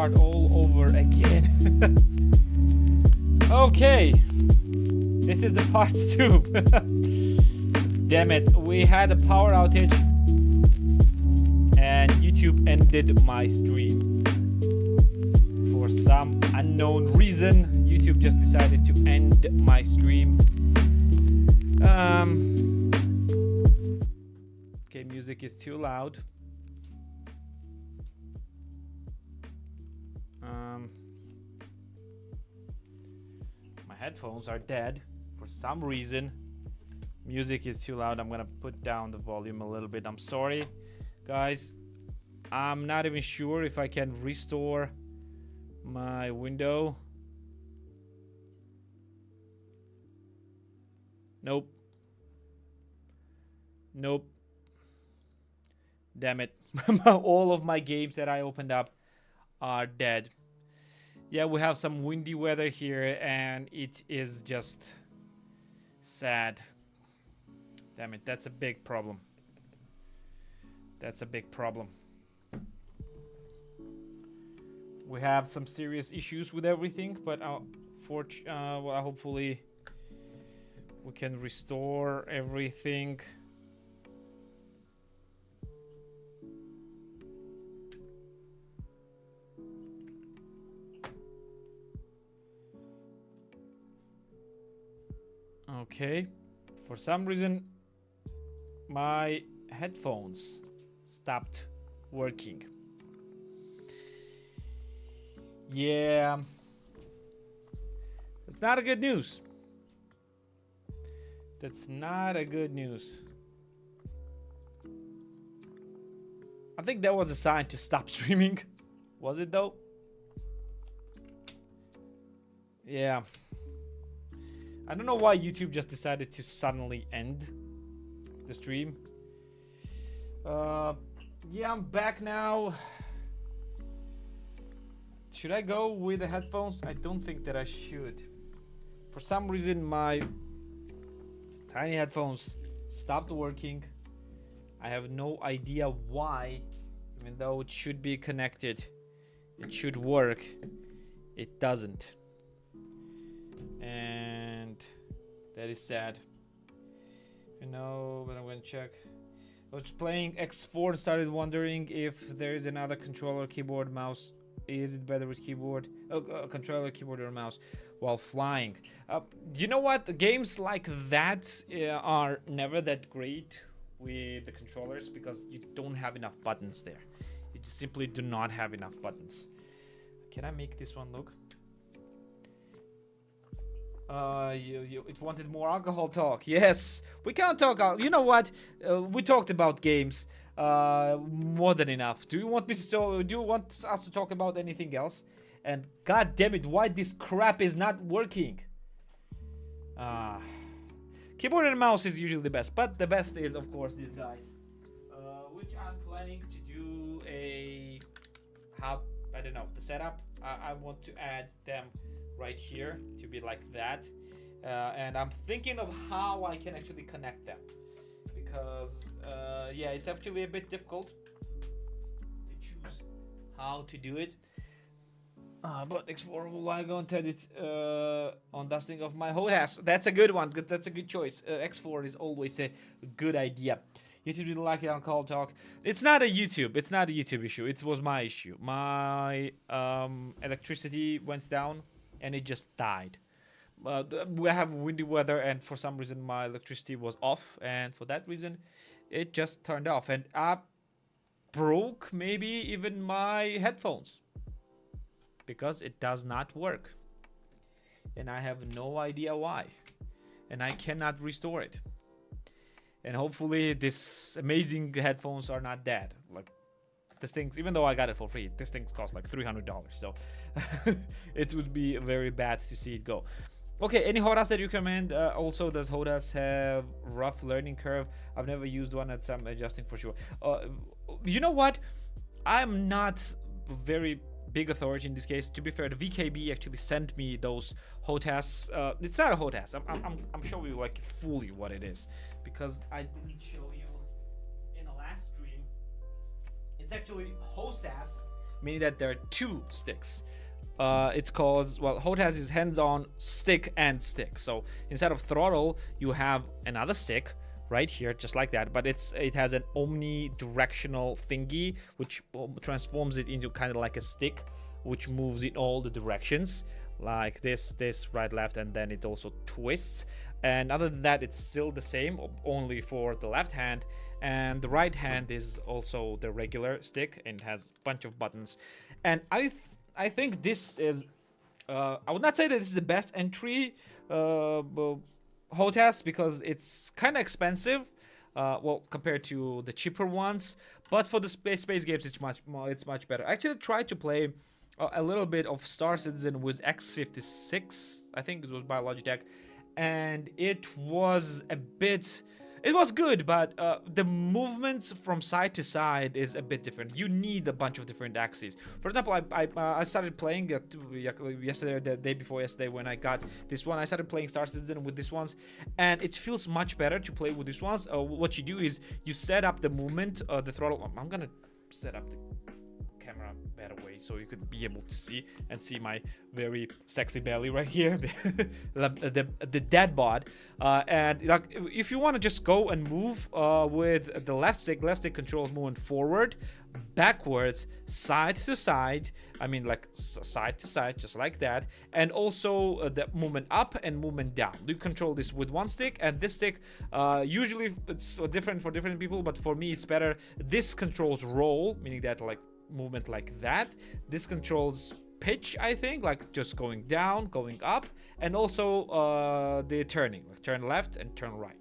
start all over again. Okay, this is the part 2. Damn it, we had a power outage and YouTube ended my stream. For some unknown reason, YouTube just decided to end my stream. Okay, music is too loud. My headphones are dead for some reason. Music is too loud. I'm gonna put down the volume a little bit. I'm sorry, guys. I'm not even sure if I can restore my window. Nope. Nope. Damn it. All of my games that I opened up are dead. Yeah, we have some windy weather here and it is just sad. Damn it, that's a big problem. That's a big problem. We have some serious issues with everything, but well, hopefully we can restore everything. Okay, for some reason my headphones stopped working. Yeah, that's not a good news. That's not a good news. I think that was a sign to stop streaming. Was it though? Yeah. I don't know why YouTube just decided to suddenly end the stream. Yeah, I'm back now. Should I go with the headphones? I don't think that I should. For some reason, my tiny headphones stopped working. I have no idea why, even though it should be connected. It should work. It doesn't. And that is sad. You know, but I'm gonna check. I was playing X4 and started wondering if there is another controller, keyboard, mouse. Is it better with keyboard, controller, keyboard, or mouse while flying? You know what? Games like that are never that great with the controllers because you don't have enough buttons there. You just simply do not have enough buttons. Can I make this one look? It wanted more alcohol talk. Yes, we can't talk. You know what? We talked about games more than enough. Do you want me to? Do you want us to talk about anything else? And god damn it, why this crap is not working? Keyboard and mouse is usually the best, but the best is of course these guys, which I'm planning to do I don't know, the setup. I want to add them right here to be like that, and I'm thinking of how I can actually connect them, because yeah, it's actually a bit difficult to choose how to do it. But X4 will I go and tell it on dusting of my house. That's a good one. That's a good choice. X4 is always a good idea. YouTube didn't like it on Call Talk. It's not a YouTube issue. It was my issue. My electricity went down and it just died. We have windy weather and for some reason my electricity was off, and for that reason it just turned off, and I broke maybe even my headphones because it does not work, and I have no idea why, and I cannot restore it. And hopefully this amazing headphones are not dead. Like, this thing, even though I got it for free, this thing costs like $300, so it would be very bad to see it go. Okay, any HOTAS that you recommend? Also, does HOTAS have rough learning curve? I've never used one, at some adjusting for sure. You know what? I'm not very big authority in this case. To be fair, the VKB actually sent me those HOTAS. It's not a HOTAS. I'm showing you like fully what it is, because I didn't show you in the last stream. It's actually HOSAS, meaning that there are 2 sticks. It's called, well, HOTAS is hands-on stick and stick. So instead of throttle, you have another stick right here, just like that, but it has an omnidirectional thingy which transforms it into kind of like a stick, which moves in all the directions, like this, right, left, and then it also twists. And other than that, it's still the same, only for the left hand, and the right hand is also the regular stick and has a bunch of buttons. And I think this is, I would not say that this is the best entry HOTAS, because it's kind of expensive, well, compared to the cheaper ones. But for the space games, it's much better. I actually tried to play a little bit of Star Citizen with X56. I think it was by Logitech, and it was good, but the movements from side to side is a bit different. You need a bunch of different axes. For example, I started playing yesterday, the day before yesterday, when I got this one. I started playing Star Citizen with these ones, and it feels much better to play with these ones. What you do is you set up the movement, the throttle. I'm gonna set up the camera better way so you could be able to see my very sexy belly right here, the dead bod. And like, if you want to just go and move with the left stick controls movement forward, backwards, side to side, I mean like side to side, just like that, and also the movement up and movement down. You control this with one stick, and this stick, usually it's different for different people, but for me it's better. This controls roll, meaning that like movement like that. This controls pitch, I think, like just going down, going up, and also the turning, like turn left and turn right.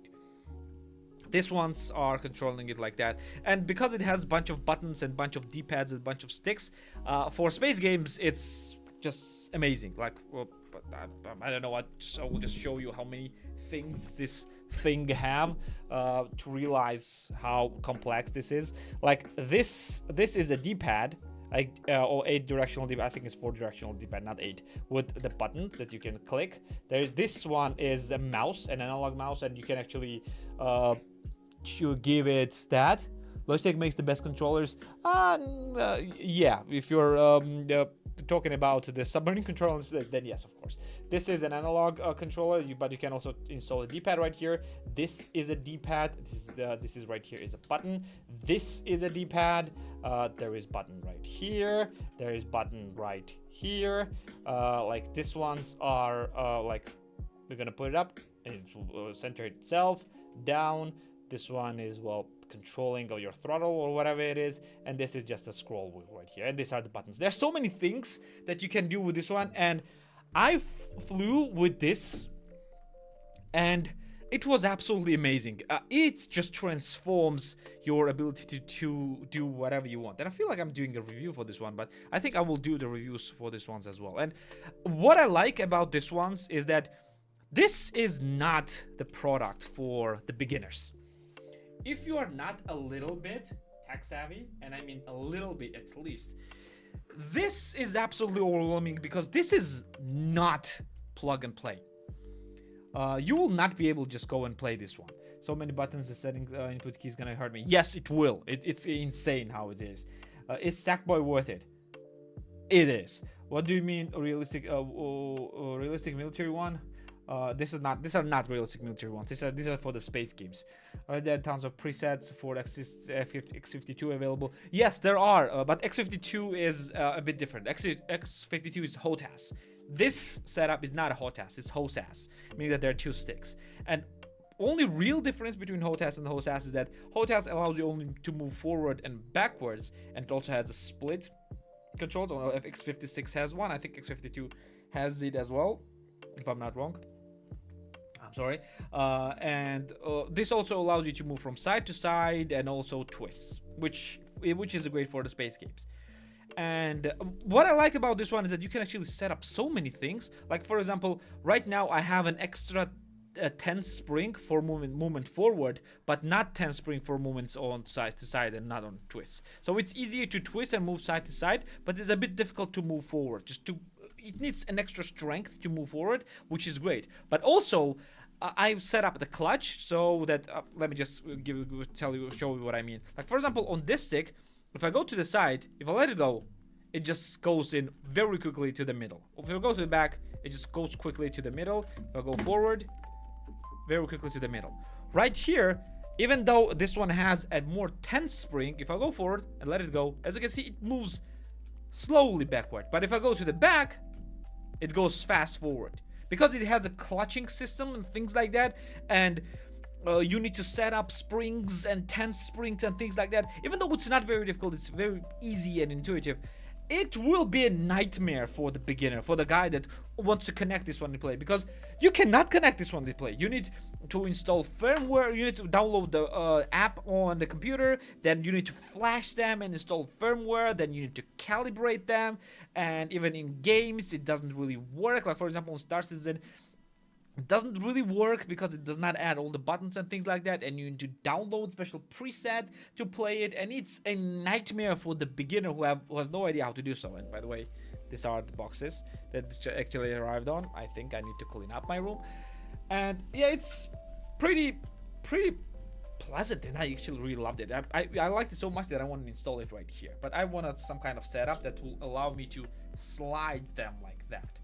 These ones are controlling it like that. And because it has a bunch of buttons and bunch of D-pads and a bunch of sticks, for space games it's just amazing. Like, well, but I don't know what, so I will just show you how many things this thing have to realize how complex this is. Like this is a D-pad, like or 8 directional D-pad. I think it's 4 directional D-pad, not 8, with the buttons that you can click. There's this one is a mouse, an analog mouse, and you can actually to give it that. Logitech makes the best controllers. Yeah, if you're talking about the submarine controllers, then yes, of course. This is an analog controller, but you can also install a D-pad right here. This is a D-pad. This is right here is a button. This is a D-pad. There is button right here. There is button right here. Like these ones are like, we're gonna put it up and it will center itself down. This one is, well, controlling of your throttle or whatever it is, and this is just a scroll wheel right here, and these are the buttons. There's so many things that you can do with this one, and I flew with this and it was absolutely amazing. It just transforms your ability to do whatever you want, and I feel like I'm doing a review for this one, but I think I will do the reviews for this ones as well. And what I like about this ones is that this is not the product for the beginners. If you are not a little bit tech savvy, and I mean a little bit at least, this is absolutely overwhelming, because this is not plug and play. You will not be able to just go and play this one. So many buttons, the settings input key is gonna hurt me. Yes, it will. It's insane how it is. Is Sackboy worth it? It is. What do you mean realistic? Realistic military one? These are not realistic military ones. These are for the space games. There are tons of presets for X52 available. Yes, there are, but X52 is a bit different. X52 is HOTAS. This setup is not a HOTAS, it's HOSAS, meaning that there are 2 sticks. And only real difference between HOTAS and HOSAS is that HOTAS allows you only to move forward and backwards, and it also has a split controls. I don't know if X56 has one. I think X52 has it as well, if I'm not wrong. I'm sorry. And this also allows you to move from side to side and also twists, which is great for the space games. And what I like about this one is that you can actually set up so many things. Like, for example, right now I have an extra 10 spring for movement forward, but not 10 spring for movements on side to side and not on twists. So it's easier to twist and move side to side, but it's a bit difficult to move forward. It needs an extra strength to move forward, which is great. But also, I've set up the clutch so that let me just show you what I mean. Like, for example, on this stick, if I go to the side, if I let it go, it just goes in very quickly to the middle. If I go to the back, it just goes quickly to the middle. If I go forward, very quickly to the middle. Right here, even though this one has a more tense spring, if I go forward and let it go, as you can see, it moves slowly backward. But if I go to the back, it goes fast forward. Because it has a clutching system and things like that, and you need to set up springs and tense springs and things like that. Even though it's not very difficult, it's very easy and intuitive. It will be a nightmare for the beginner, for the guy that wants to connect this one to play, because you cannot connect this one to play. You need to install firmware, you need to download the app on the computer, then you need to flash them and install firmware, then you need to calibrate them, and even in games it doesn't really work. Like for example on Star Citizen, it doesn't really work because it does not add all the buttons and things like that, and you need to download special preset to play it, and it's a nightmare for the beginner who has no idea how to do so. And by the way, these are the boxes that actually arrived on. I think I need to clean up my room. And yeah, it's pretty pleasant, and I actually really loved it. I liked it so much that I want to install it right here, but I wanted some kind of setup that will allow me to slide them like that.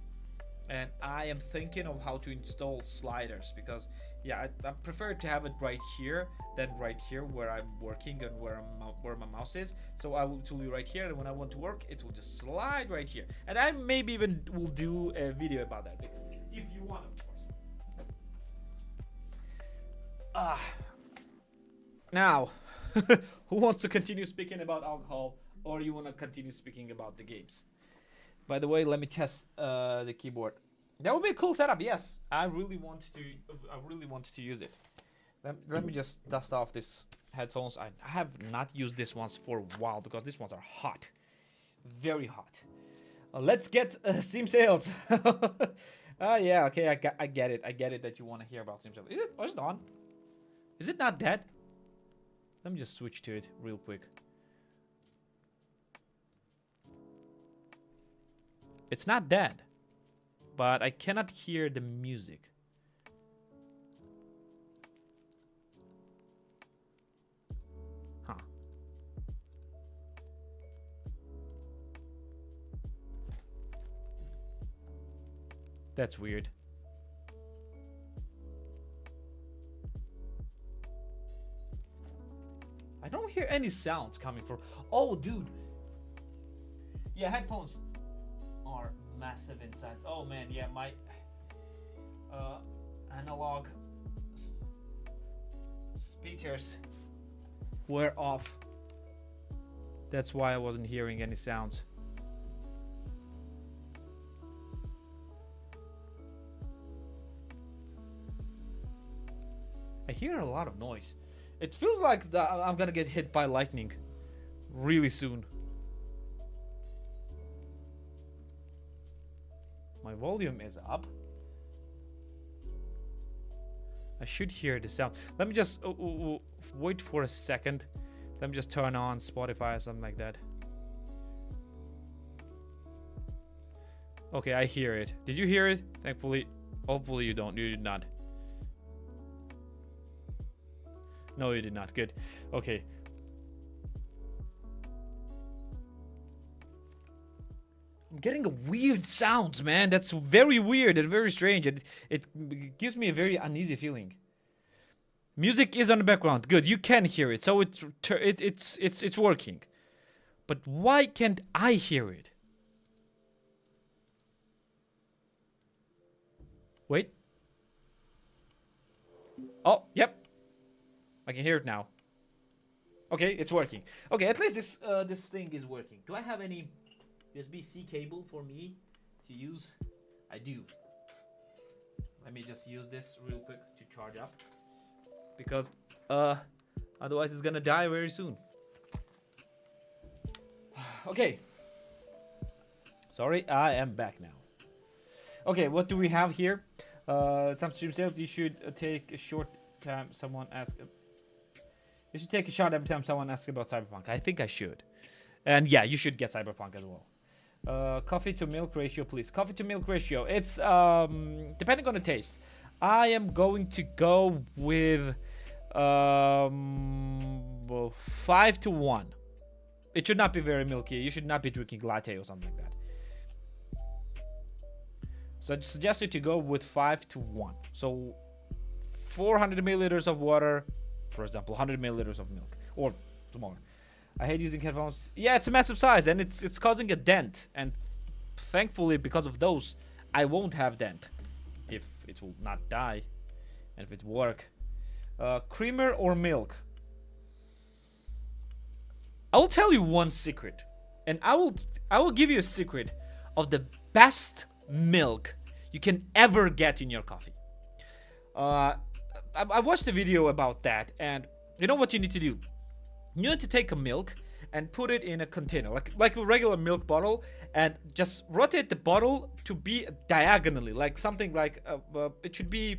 And I am thinking of how to install sliders, because yeah, I prefer to have it right here than right here where I'm working and where my mouse is. So I will be right here, and when I want to work, it will just slide right here. And I maybe even will do a video about that if you want, of course. Now, who wants to continue speaking about alcohol, or you want to continue speaking about the games? By the way, let me test the keyboard. That would be a cool setup. Yes, I really want to use it. Let me just dust off these headphones. I have not used these ones for a while because these ones are hot, very hot. Let's get Steam sales. Yeah, okay, I get it. I get it that you want to hear about Steam sales. Is it on? Is it not dead? Let me just switch to it real quick. It's not dead, but I cannot hear the music. Huh. That's weird. I don't hear any sounds coming from... Oh, dude. Yeah, headphones are massive inside. Oh man, yeah, my analog speakers were off. That's why I wasn't hearing any sounds. I hear a lot of noise. It feels like I'm gonna get hit by lightning really soon. My volume is up. I should hear the sound. Let me just wait for a second. Let me just turn on Spotify or something like that. Okay, I hear it. Did you hear it? Thankfully. Hopefully you don't. You did not. No, you did not. Good. Okay. I'm getting a weird sounds, man. That's very weird and very strange. It gives me a very uneasy feeling. Music is on the background. Good. You can hear it. So it's working. But why can't I hear it? Wait. Oh, yep. I can hear it now. Okay, it's working. Okay, at least this thing is working. Do I have any USB-C cable for me to use? I do. Let me just use this real quick to charge up, because otherwise it's gonna die very soon. Okay. Sorry, I am back now. Okay, what do we have here? Some stream sales. You should take a short time someone asks. You should take a shot every time someone asks about Cyberpunk. I think I should. And yeah, you should get Cyberpunk as well. Coffee to milk ratio, please. Coffee to milk ratio. It's depending on the taste. I am going to go with 5 to 1. It should not be very milky. You should not be drinking latte or something like that. So I suggest you to go with 5 to 1. So 400 milliliters of water, for example, 100 milliliters of milk, or smaller. I hate using headphones. Yeah, it's a massive size, and it's causing a dent. And thankfully, because of those, I won't have dent. If it will not die, and if it work. Creamer or milk? I will tell you one secret, and I will give you a secret of the best milk you can ever get in your coffee. I watched a video about that, and you know what you need to do? You need to take a milk and put it in a container, like a regular milk bottle, and just rotate the bottle to be diagonally, like something like it should be,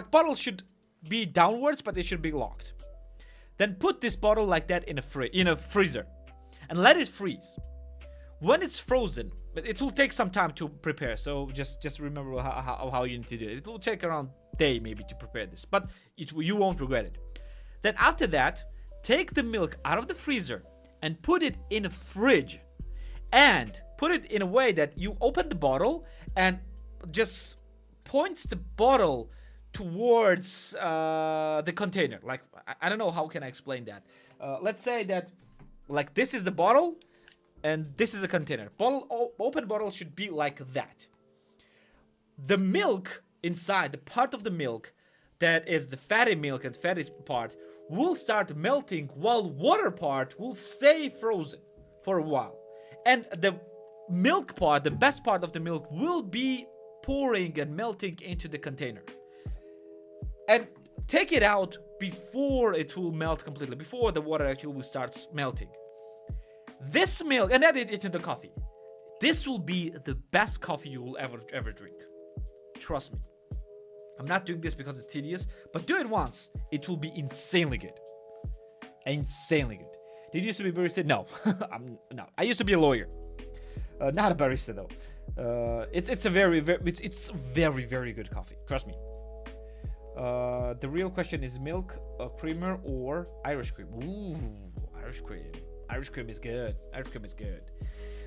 bottles should be downwards, but it should be locked. Then put this bottle like that in a freezer, and let it freeze. When it's frozen, but it will take some time to prepare, so just remember how you need to do it. It will take around a day maybe to prepare this, but you won't regret it. Then after that, take the milk out of the freezer and put it in a fridge, and put it in a way that you open the bottle and just points the bottle towards the container. Like, I don't know how can I explain that. Let's say that like this is the bottle and this is a container. Open bottle should be like that. The milk inside, the part of the milk that is the fatty milk and fatty part, will start melting, while water part will stay frozen for a while. And the milk part, the best part of the milk, will be pouring and melting into the container. And take it out before it will melt completely, before the water actually will start melting. This milk, and add it into the coffee. This will be the best coffee you will ever drink. Trust me. I'm not doing this because it's tedious, but do it once. It will be insanely good. Insanely good. Did you used to be a barista? No. No. I used to be a lawyer. Not a barista though. It's very good coffee. Trust me. The real question is milk, creamer, or Irish cream. Ooh, Irish cream. Irish cream is good. Irish cream is good.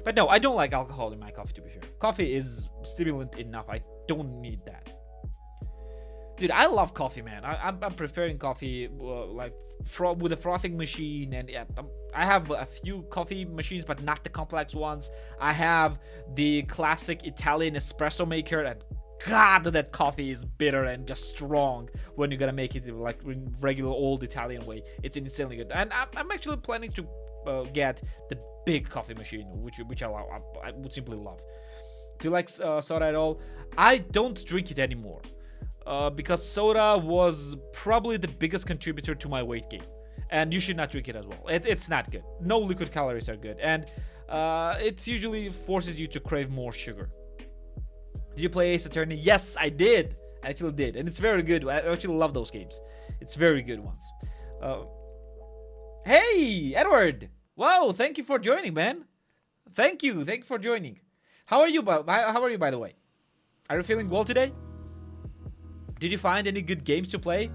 But no, I don't like alcohol in my coffee, to be fair. Coffee is stimulant enough. I don't need that. Dude, I love coffee, man. I'm preparing coffee with a frothing machine, and yeah, I have a few coffee machines, but not the complex ones. I have the classic Italian espresso maker, and God, that coffee is bitter and just strong when you're gonna make it like in regular old Italian way. It's insanely good, and I'm actually planning to get the big coffee machine, which I would simply love. Do you like soda at all? I don't drink it anymore. Because soda was probably the biggest contributor to my weight gain, and you should not drink it as well. It's not good. No liquid calories are good, and it usually forces you to crave more sugar. Did you play Ace Attorney? Yes, I did. I actually did, and it's very good. I actually love those games. It's very good ones. Hey, Edward! Wow, thank you for joining, man. Thank you for joining. How are you? How are you, by the way? Are you feeling well today? Did you find any good games to play?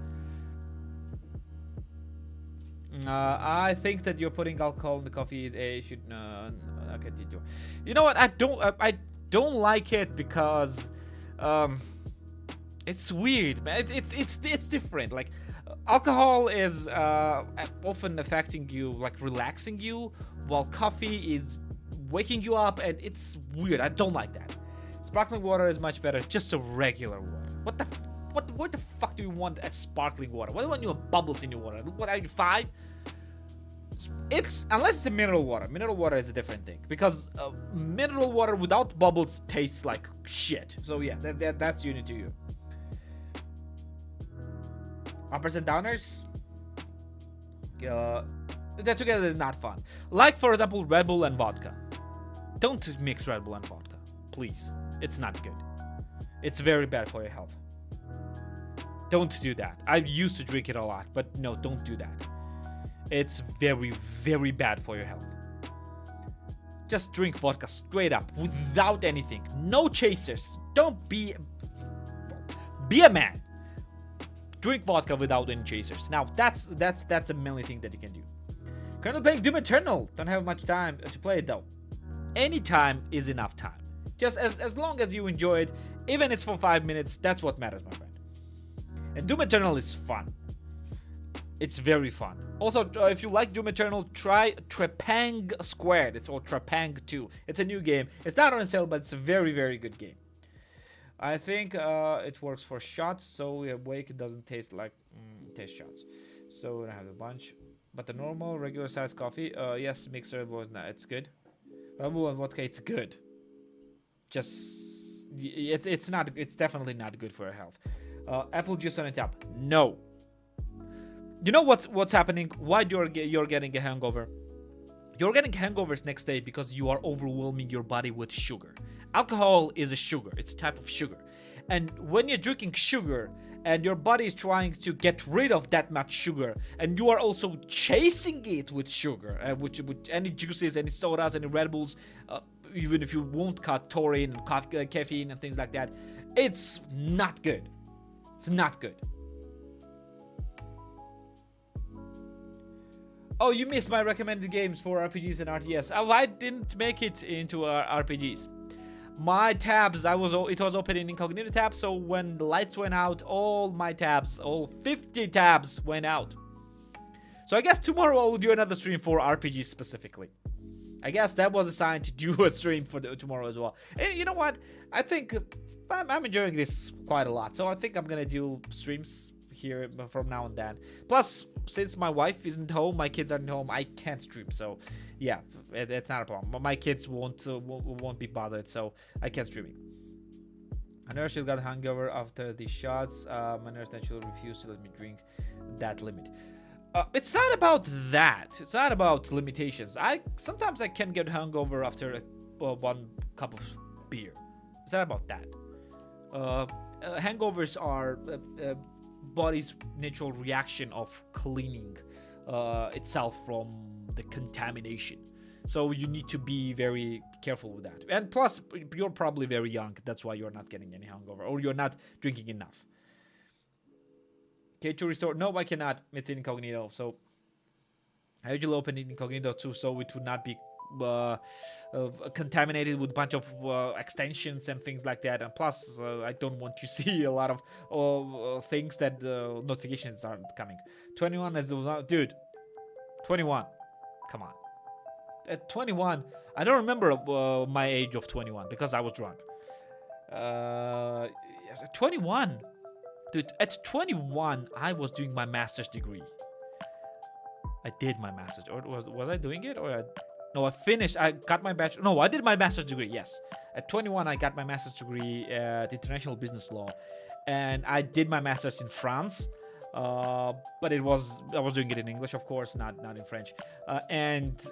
I think that you're putting alcohol in the coffee is a should okay. You know what? I don't like it because it's weird, man. It's different. Like alcohol is often affecting you, like relaxing you, while coffee is waking you up, and it's weird. I don't like that. Sparkling water is much better. Just a regular water. What the fuck do you want at sparkling water? Why do you want your bubbles in your water? What are you, 5? Unless it's a mineral water. Mineral water is a different thing, because mineral water without bubbles tastes like shit. So yeah, that's unique to you. Uppers and downers? That together is not fun. Like, for example, Red Bull and vodka. Don't mix Red Bull and vodka, please. It's not good. It's very bad for your health. Don't do that. I used to drink it a lot, but no, don't do that. It's very, very bad for your health. Just drink vodka straight up, without anything. No chasers. Don't be a man. Drink vodka without any chasers. Now, that's a mainly thing that you can do. Currently playing Doom Eternal. Don't have much time to play it though. Any time is enough time. Just as long as you enjoy it, even if it's for 5 minutes, that's what matters, my friend. And Doom Eternal is fun. It's very fun. Also, if you like Doom Eternal, try Trepang Squared. It's called Trepang 2. It's a new game. It's not on sale, but it's a very, very good game. I think it works for shots, so Wake doesn't taste like taste shots. So I have a bunch. But the normal, regular size coffee, yes, mixer was not. It's good. Vodka, it's good. Just it's not. It's definitely not good for your health. Apple juice on a tap. No. You know what's happening? Why you're getting a hangover? You're getting hangovers next day because you are overwhelming your body with sugar. Alcohol is a sugar. It's a type of sugar. And when you're drinking sugar and your body is trying to get rid of that much sugar, and you are also chasing it with sugar, with any juices, any sodas, any Red Bulls, even if you won't cut taurine and caffeine and things like that, it's not good. It's not good. Oh, you missed my recommended games for RPGs and RTS. Oh, I didn't make it into RPGs. My tabs, it was open in incognito tab, so when the lights went out, all my tabs, all 50 tabs went out. So I guess tomorrow I will do another stream for RPGs specifically. I guess that was a sign to do a stream for tomorrow as well. And you know what? I think I'm enjoying this quite a lot, so I think I'm gonna do streams here from now and then. Plus, since my wife isn't home, my kids aren't home, I can't stream. So yeah, it's not a problem. My kids won't be bothered, so I can't stream it. I nurse still got hungover after the shots. My nurse naturally refused to let me drink that limit. It's not about that. It's not about limitations. Sometimes I can get hungover after one cup of beer. It's not about that. Hangovers are body's natural reaction of cleaning itself from the contamination. So you need to be very careful with that. And plus, you're probably very young. That's why you're not getting any hangover, or you're not drinking enough. Okay, to restore. No, I cannot. It's in incognito. So I usually open it in incognito too, so it would not be contaminated with a bunch of extensions and things like that. And plus, I don't want to see a lot of things that notifications aren't coming. 21 is the dude. 21. Come on. At 21, I don't remember my age of 21 because I was drunk. 21. Dude, at 21, I was doing my master's degree. I did my master's. Or was I doing it? Or no, I finished. I got my bachelor. No, I did my master's degree. Yes. At 21, I got my master's degree at international business law. And I did my master's in France. But I was doing it in English, of course, not in French. And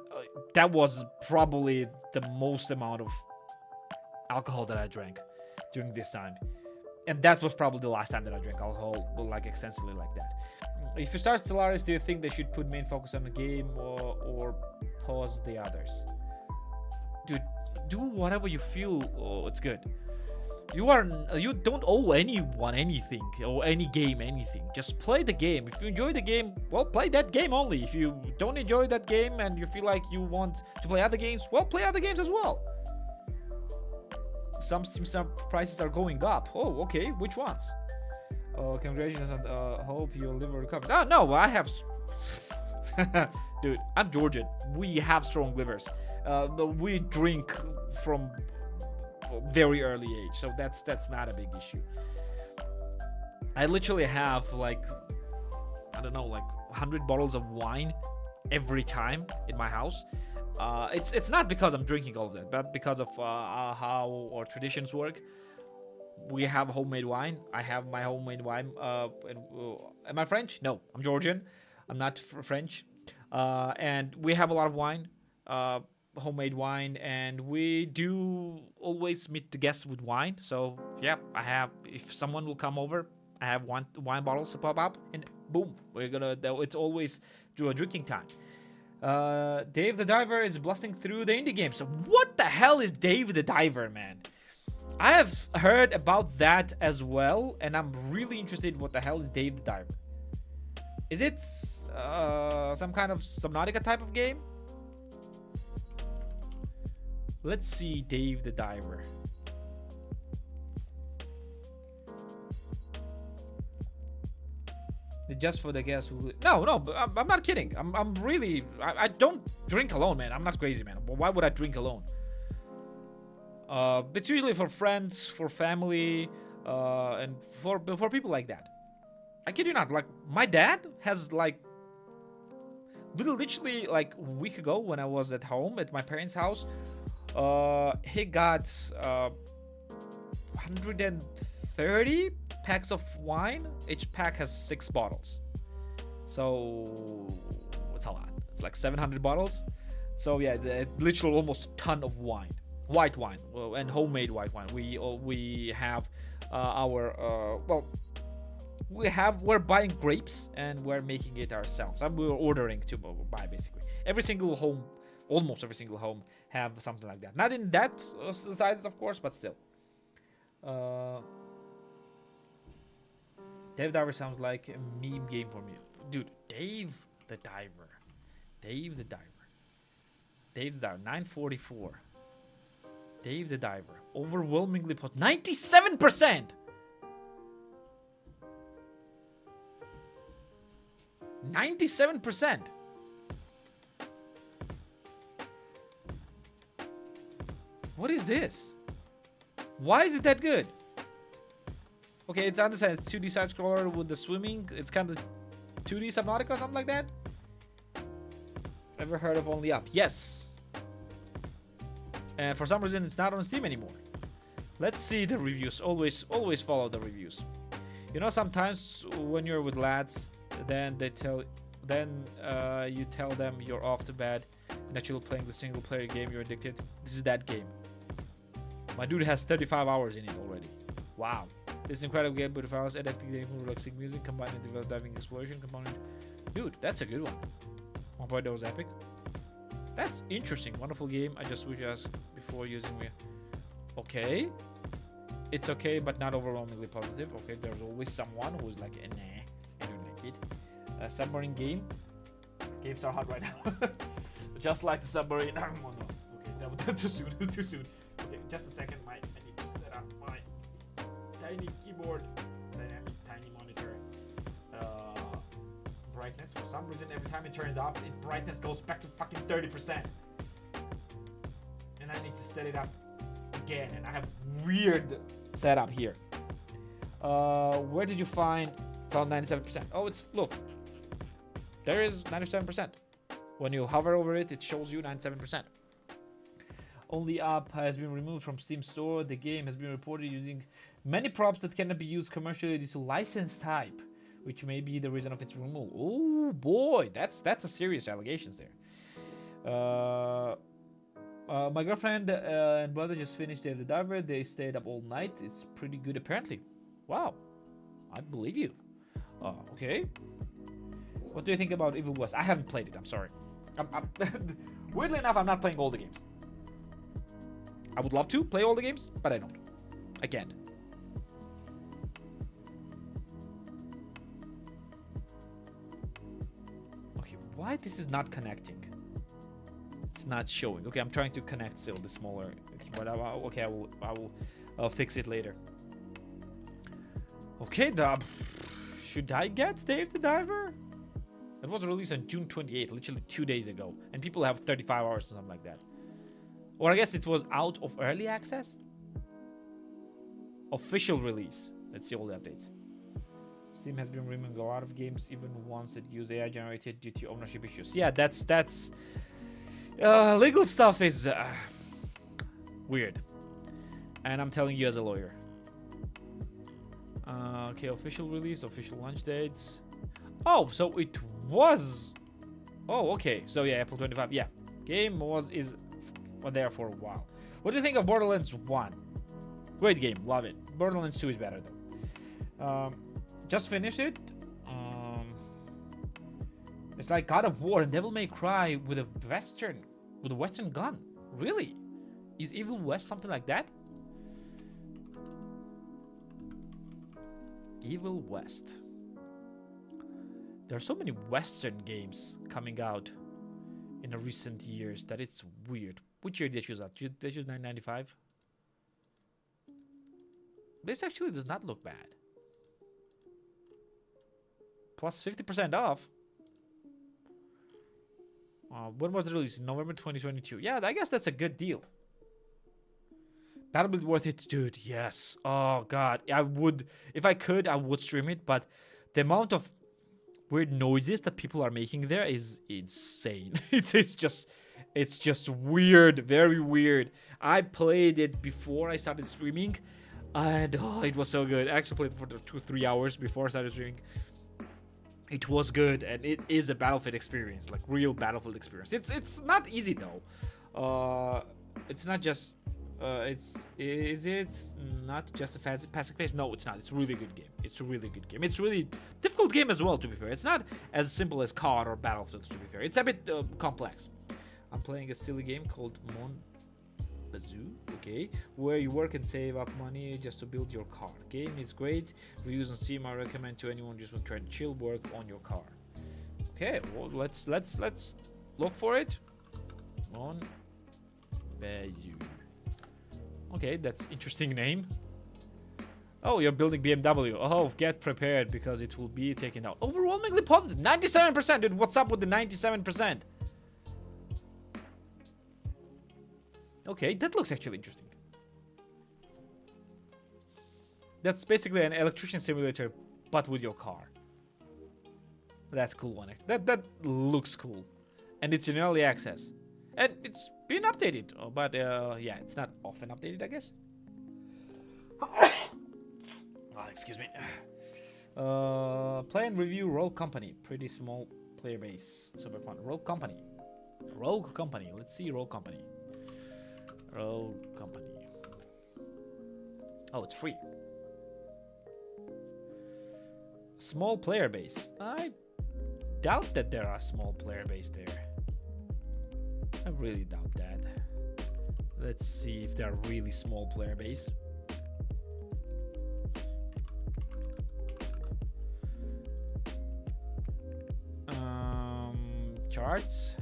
that was probably the most amount of alcohol that I drank during this time. And that was probably the last time that I drank alcohol, like extensively like that. If you start Stellaris, do you think they should put main focus on the game or pause the others? Dude, do whatever you feel. Oh, it's good. You don't owe anyone anything or any game anything. Just play the game. If you enjoy the game, well, play that game only. If you don't enjoy that game and you feel like you want to play other games, well, play other games as well. Some prices are going up. Oh, okay. Which ones? Congratulations and hope your liver recovers. Oh, no, I have... Dude, I'm Georgian. We have strong livers. We drink from very early age, so that's not a big issue. I literally have like, I don't know, like 100 bottles of wine every time in my house. It's not because I'm drinking all of that, but because of how our traditions work. We have homemade wine. I have my homemade wine. Am I French? No, I'm Georgian. I'm not French. And we have a lot of wine, homemade wine, and we do always meet the guests with wine. So yeah, I have. If someone will come over, I have wine bottles to pop up, and boom, we're gonna. It's always do a drinking time. Dave the Diver is blasting through the indie games. So what the hell is Dave the Diver, man? I have heard about that as well, and I'm really interested in what the hell is Dave the Diver. Is it some kind of Subnautica type of game? Let's see, Dave the Diver. Just for the guests who... No, I'm not kidding. I'm really... I don't drink alone, man. I'm not crazy, man. Why would I drink alone? It's usually for friends, for family, and for people like that. I kid you not. Like, my dad has, like... Literally, like, a week ago when I was at home at my parents' house, he got 130 packs of wine. Each pack has 6 bottles, so it's a lot. It's like 700 bottles. So yeah, literally almost a ton of wine, white wine, and homemade white wine. We have we're buying grapes and we're making it ourselves. We're ordering to buy basically. Almost every single home have something like that. Not in that size, of course, but still. Dave Diver sounds like a meme game for me. Dude, Dave the Diver. 944. Dave the Diver. Overwhelmingly 97%! 97%! What is this? Why is it that good? Okay, it's understand. It's 2D side scroller with the swimming. It's kind of 2D Subnautica or something like that. Ever heard of Only Up? Yes. And for some reason, it's not on Steam anymore. Let's see the reviews. Always follow the reviews. You know, sometimes when you're with lads, then you tell them you're off to bed and that you're playing the single player game. You're addicted. This is that game. My dude has 35 hours in it already. Wow. This incredible game, but if I was adapting game with relaxing music combined with developed diving exploration component. Dude, that's a good one. 1.0 was epic. That's interesting. Wonderful game. I just wish us before using me. Okay. It's okay, but not overwhelmingly positive. Okay, there's always someone who's like, nah, I don't like it. Submarine game. Games are hot right now. Just like the submarine. Oh, no. Okay, that was too soon. Too soon. Okay, just a second. I need to set up my tiny keyboard, dynamic tiny monitor. Brightness. For some reason, every time it turns off, brightness goes back to fucking 30%. And I need to set it up again. And I have weird setup here. Where did you found 97%? Oh, look. There is 97%. When you hover over it, it shows you 97%. Only Up has been removed from Steam Store. The game has been reported using many props that cannot be used commercially due to license type, which may be the reason of its removal. Oh boy, that's a serious allegations there. My girlfriend and brother just finished Dave the Diver. They stayed up all night. It's pretty good apparently. Wow, I believe you. Okay. What do you think about Evil West? I haven't played it. I'm sorry. Weirdly enough, I'm not playing all the games. I would love to play all the games, but I don't. I can't. Okay, why this is not connecting? It's not showing. Okay, I'm trying to connect still the smaller keyboard. Okay, I'll fix it later. Okay, should I get Dave the Diver? It was released on June 28th, literally 2 days ago, and people have 35 hours or something like that. Or I guess it was out of early access? Official release. Let's see all the updates. Steam has been removing a lot of games, even ones that use AI generated due to ownership issues. Yeah, that's legal stuff is weird. And I'm telling you as a lawyer. Okay, official release, official launch dates. Oh, so it was... Oh, okay. So yeah, April 25. Yeah, game is there for a while. What do you think of Borderlands 1? Great game, love it. Borderlands 2 is better though. Just finished it. It's like God of War and Devil May Cry with a Western gun. Really? Is Evil West something like that? Evil West. There are so many Western games coming out in the recent years that it's weird. Which year did they choose that? Did they choose 995? This actually does not look bad. Plus 50% off. When was the release? November 2022. Yeah, I guess that's a good deal. That'll be worth it, dude. Yes. Oh, God. I would, if I could, I would stream it. But the amount of weird noises that people are making there is insane. It's just weird. Very weird. I played it before I started streaming. And oh, it was so good. I actually played it for 2-3 hours before I started streaming. It was good, and it is a Battlefield experience, like real Battlefield experience. It's not easy though. It's not just it's not just a passive pace. No, it's not. It's a really good game. It's a really good game. It's a really difficult game as well, to be fair. It's not as simple as COD or Battlefield, to be fair. It's a bit complex. I'm playing a silly game called Mon Bazoo, okay, where you work and save up money just to build your car. Game is great. Reviews on Steam I recommend to anyone just want to try to chill work on your car. Okay, well let's look for it. Mon Bazoo. Okay, that's interesting name. Oh, you're building BMW. Oh, get prepared because it will be taken out. Overwhelmingly positive. 97%, dude. What's up with the 97%? Okay, that looks actually interesting. That's basically an electrician simulator, but with your car. That's cool one. That looks cool, and it's in early access, and it's been updated. Oh, but yeah, it's not often updated, I guess. Oh, excuse me. Play and review Rogue Company. Pretty small player base. Super fun. Rogue Company. Rogue Company. Let's see Rogue Company. Rogue Company. Oh, it's free. Small player base. I doubt that there are small player base there. I really doubt that. Let's see if there are really small player base. Charts.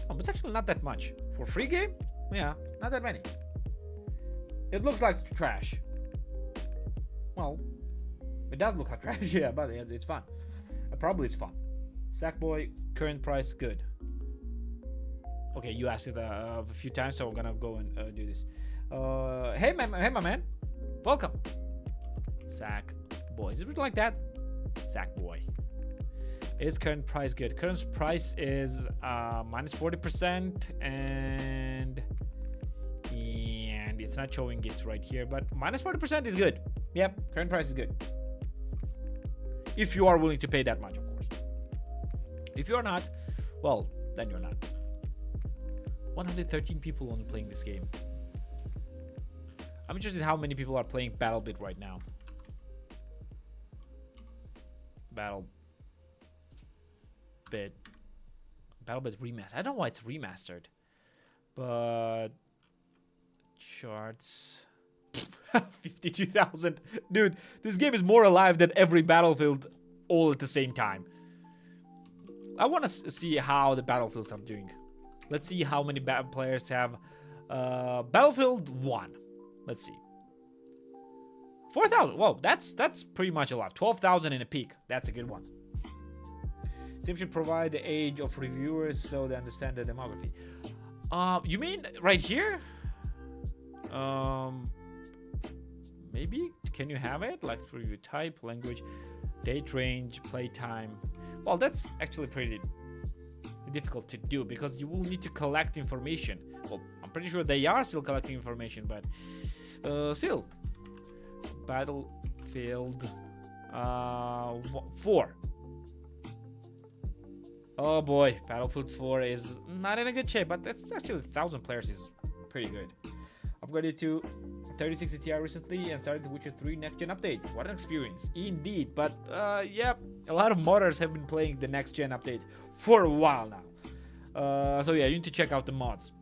Oh, it's actually not that much for free game. Yeah, not that many. It looks like trash. Well, it does look like trash, yeah, but it's fun. Probably it's fun. Sackboy, current price, good. Okay, you asked it a few times, so I'm gonna go and do this. Hey, my man. Welcome. Sackboy. Is it written like that? Sackboy. Is current price good? Current price is minus 40%, and it's not showing it right here, but minus 40% is good. Yep, current price is good. If you are willing to pay that much, of course. If you're not, well, then you're not. 113 people only playing this game. I'm interested in how many people are playing BattleBit right now. BattleBit remastered. I don't know why it's remastered, but charts 52,000. Dude, this game is more alive than every Battlefield all at the same time. I want to see how the Battlefields are doing. Let's see how many players have Battlefield 1. Let's see. 4,000. Whoa, that's pretty much alive. 12,000 in a peak. That's a good one. Sim should provide the age of reviewers so they understand the demography. You mean right here? Maybe can you have it like review type, language, date range, play time? Well, that's actually pretty difficult to do because you will need to collect information. Well, I'm pretty sure they are still collecting information, but still. Battlefield 4. Oh boy, Battlefield 4 is not in a good shape, but that's actually 1,000 players is pretty good. Upgraded to 3060 Ti recently and started the Witcher 3 next gen update. What an experience, indeed. But yeah, a lot of modders have been playing the next gen update for a while now. So yeah, you need to check out the mods.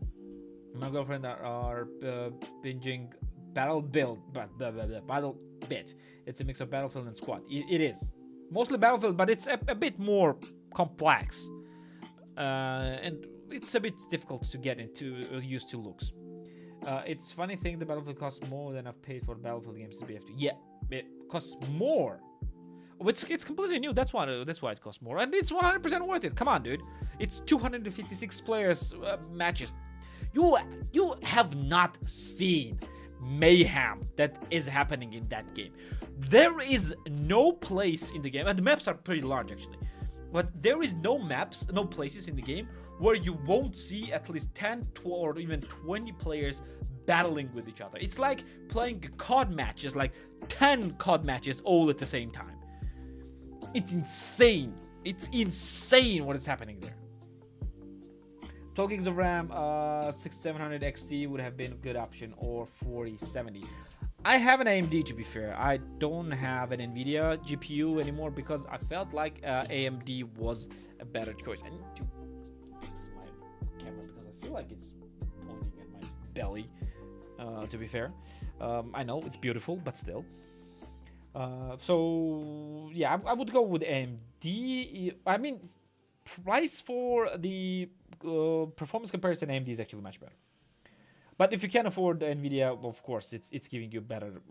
My girlfriend are binging BattleBit. It's a mix of Battlefield and Squad. It is. Mostly Battlefield, but it's a bit more complex. And it's a bit difficult to get into used to looks. It's funny thing the Battlefield costs more than I've paid for Battlefield games to BF2. Yeah, it costs more. It's completely new. That's why it costs more, and it's 100% worth it. Come on, dude. It's 256 players matches. You have not seen mayhem that is happening in that game. There is no place in the game, and the maps are pretty large actually, but there is no places in the game where you won't see at least 10, 12, or even 20 players battling with each other. It's like playing COD matches, like 10 COD matches all at the same time. It's insane. It's insane what is happening there. 12 gigs of RAM, 6700 XT would have been a good option, or 4070. I have an AMD, to be fair. I don't have an NVIDIA GPU anymore because I felt like AMD was a better choice. I need to fix my camera because I feel like it's pointing at my belly, to be fair. I know it's beautiful, but still. So yeah, I would go with AMD. I mean, price for the performance comparison, AMD is actually much better. But if you can afford NVIDIA, of course, it's giving you better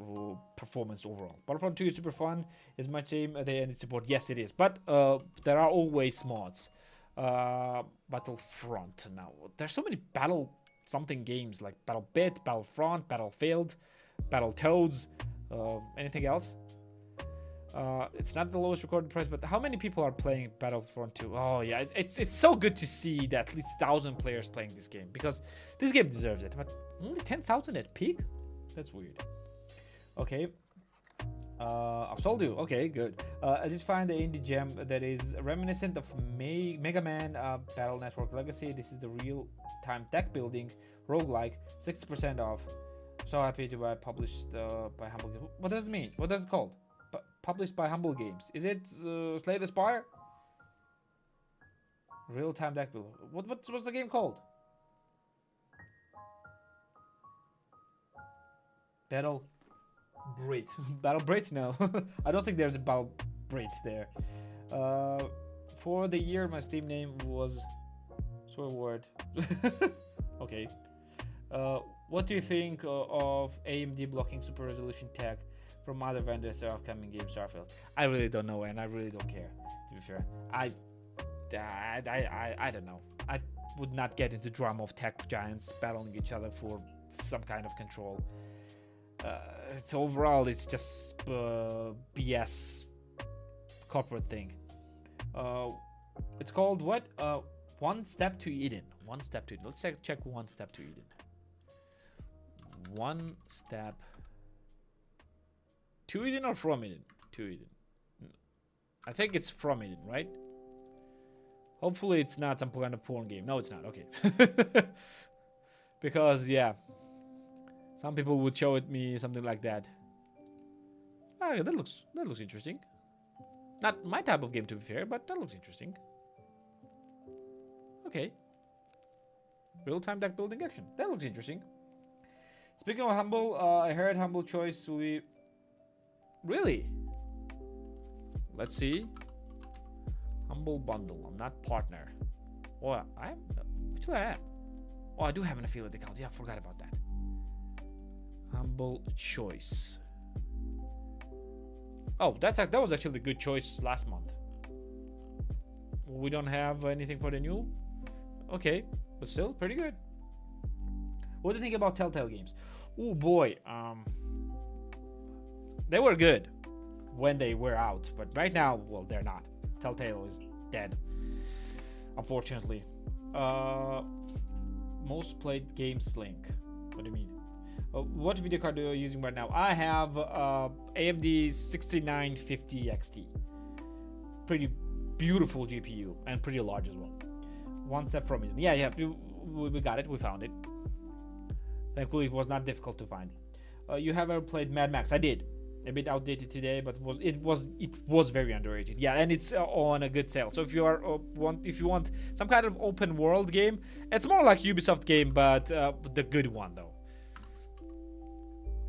performance overall. Battlefront 2 is super fun. Is much same and support? Yes, it is. But there are always mods. Battlefront now. There's so many battle something games like BattleBit, Battlefront, Battlefield, Battletoads. Anything else? It's not the lowest recorded price, but how many people are playing Battlefront 2? Oh yeah, it's so good to see that at least 1,000 players playing this game, because this game deserves it. But only 10,000 at peak? That's weird. Okay. I've sold you. Okay, good. I did find the indie gem that is reminiscent of Mega Man Battle Network Legacy. This is the real-time deck building roguelike, 60% off. So happy to buy, published by Humble Games. What does it mean? What does it called? Published by Humble Games. Is it Slay the Spire? Real-time deck builder. What's the game called? Battle Brit. Battle Brit? No. I don't think there's a Battle Brit there. For the year, my Steam name was swear word. Okay. What do you think of AMD blocking super resolution tech from other vendors or upcoming game Starfield? I really don't know, and I really don't care, to be fair. I don't know. I would not get into drama of tech giants battling each other for some kind of control. It's overall, it's just BS corporate thing. It's called what? One Step to Eden. One Step to Eden. Let's check One Step to Eden. One Step to Eden or from Eden? To Eden. I think it's from Eden, right? Hopefully it's not some kind of porn game. No, it's not. Okay. Because, yeah. Some people would show it me something like that. Ah, that looks interesting. Not my type of game, to be fair, but that looks interesting. Okay. Real-time deck building action. That looks interesting. Speaking of Humble, I heard Humble Choice will be... Really? Let's see. Humble Bundle. I'm not partner. Oh, actually I am. Oh, I do have an affiliate account. Yeah, I forgot about that. Humble Choice. Oh, that was actually a good choice last month. We don't have anything for the new. Okay, but still pretty good. What do you think about Telltale games? Oh boy, they were good when they were out, but right now, well, they're not. Telltale is dead, unfortunately. Most played games link. What do you mean? What video card are you using right now? I have AMD 6950 XT. Pretty beautiful GPU and pretty large as well. One step from it. Yeah, we got it. We found it. Thankfully, it was not difficult to find. You have ever played Mad Max? I did. A bit outdated today, but it was very underrated. Yeah, and it's on a good sale. So if you want some kind of open world game, it's more like Ubisoft game, but the good one though.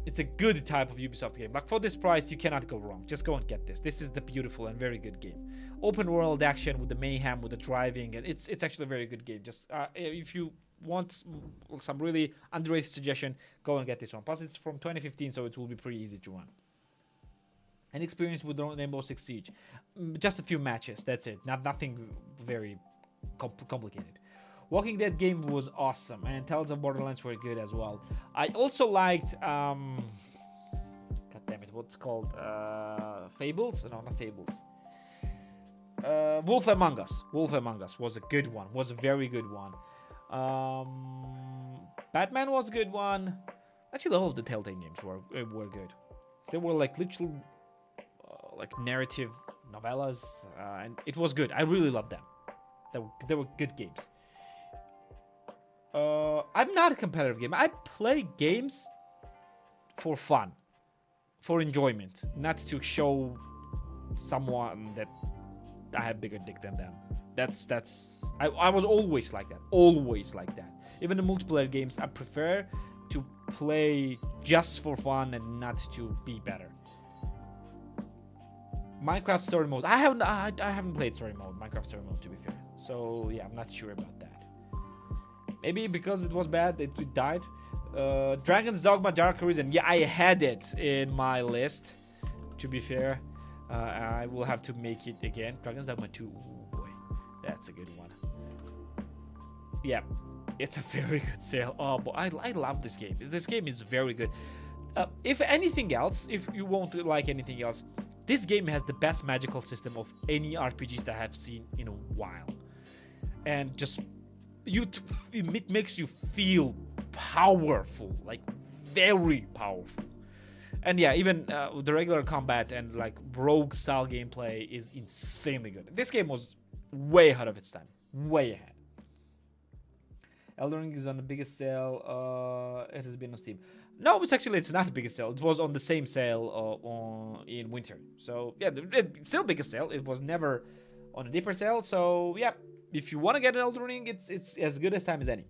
It's a good type of Ubisoft game. Like for this price, you cannot go wrong. Just go and get this. This is the beautiful and very good game. Open world action with the mayhem, with the driving, and it's actually a very good game. Just if you want some really underrated suggestion, go and get this one. Plus, it's from 2015, so it will be pretty easy to run. An experience with Rainbow Six Siege, just a few matches. That's it. Nothing very complicated. Walking Dead game was awesome, and Tales of Borderlands were good as well. I also liked, god damn it, what's called, Fables? No, not Fables. Wolf Among Us. Wolf Among Us was a good one. Was a very good one. Batman was a good one. Actually, the whole of the Telltale games were good. They were like literal, like narrative novellas, and it was good. I really loved them. They were good games. I'm not a competitive gamer. I play games for fun, for enjoyment, not to show someone that I have bigger dick than them. I was always like that. Always like that. Even the multiplayer games, I prefer to play just for fun and not to be better. Minecraft story mode. I haven't played story mode, Minecraft story mode, to be fair. So yeah, I'm not sure about that. Maybe because it was bad, it died. Dragon's Dogma Dark Arisen. Yeah, I had it in my list, to be fair. I will have to make it again. Dragon's Dogma 2. Oh boy, that's a good one. Yeah, it's a very good sale. Oh boy, I love this game. This game is very good. If anything else, if you won't like anything else, this game has the best magical system of any RPGs that I have seen in a while. And just it makes you feel powerful, like very powerful. And yeah, even the regular combat and like rogue style gameplay is insanely good. This game was way ahead of its time, way ahead. Elden Ring is on the biggest sale. It has been on Steam. No, it's not the biggest sale. It was on the same sale in winter. So yeah, it's still biggest sale. It was never on a deeper sale. So yeah, if you want to get an Elden Ring, it's as good as time as any.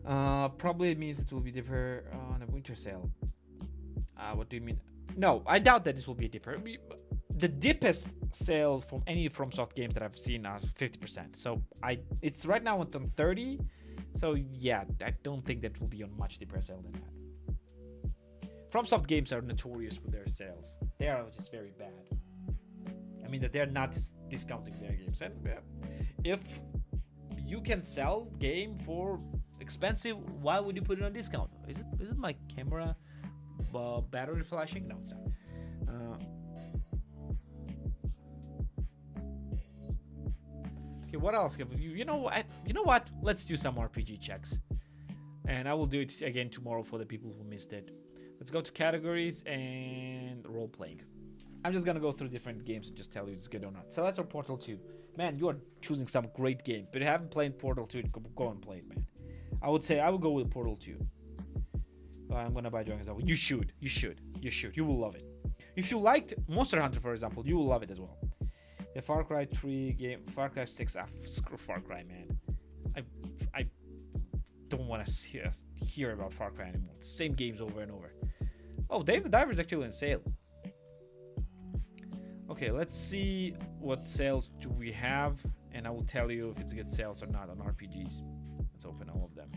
Probably it means it will be deeper on a winter sale. What do you mean? No, I doubt that it will be deeper. The deepest sales from any FromSoft games that I've seen are 50%. So it's right now on 30. So yeah, I don't think that will be on much deeper sale than that. FromSoft games are notorious with their sales. They are just very bad. I mean that they're not discounting their games. And if you can sell game for expensive, why would you put it on discount? Is it my camera battery flashing? No, it's not. Okay, what else? You know what? Let's do some RPG checks, and I will do it again tomorrow for the people who missed it. Let's go to categories and role playing. I'm just gonna go through different games and just tell you if it's good or not. So let's go Portal 2. Man, you are choosing some great game, but if you haven't played Portal 2, go and play it, man. I would say I would go with Portal 2. I'm gonna buy Dragon's Dogma. You should. You will love it. If you liked Monster Hunter, for example, you will love it as well. The Far Cry 3 game, Far Cry 6. Screw Far Cry, man. I don't want to hear about Far Cry anymore. The same games over and over. Oh, Dave the Diver is actually on sale. Okay, let's see what sales do we have, and I will tell you if it's good sales or not on RPGs. Let's open all of them,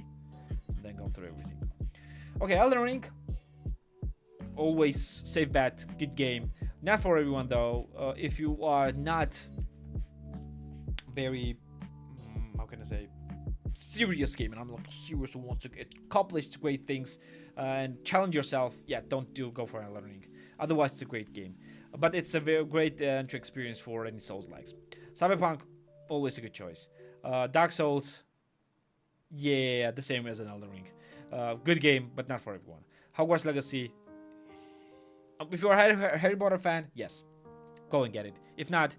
and then go through everything. Okay, Elden Ring. Always safe bet, good game. Not for everyone though. If you are not very, how can I say, serious game, and I'm like serious who wants to accomplish great things and challenge yourself, yeah, go for Elden Ring. Otherwise, it's a great game. But it's a very great entry experience for any Souls-likes. Cyberpunk, always a good choice. Dark Souls, yeah, the same as an Elden Ring. Good game, but not for everyone. Hogwarts Legacy, if you're a Harry Potter fan, yes, go and get it. If not,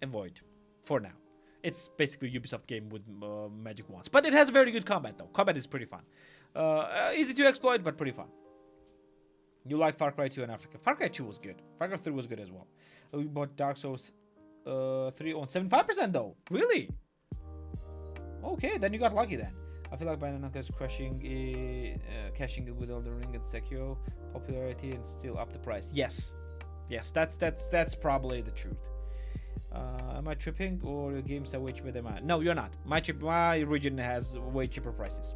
avoid for now. It's basically a Ubisoft game with magic wands. But it has very good combat, though. Combat is pretty fun. Easy to exploit, but pretty fun. You like Far Cry 2 in Africa. Far Cry 2 was good. Far Cry 3 was good as well. We bought Dark Souls 3 on 75% though. Really? Okay, then you got lucky then. I feel like Banana is cashing it with Elden Ring and Sekiro popularity and still up the price. Yes, that's probably the truth. Am I tripping, or your games are way cheaper than mine? No, you're not. My region has way cheaper prices.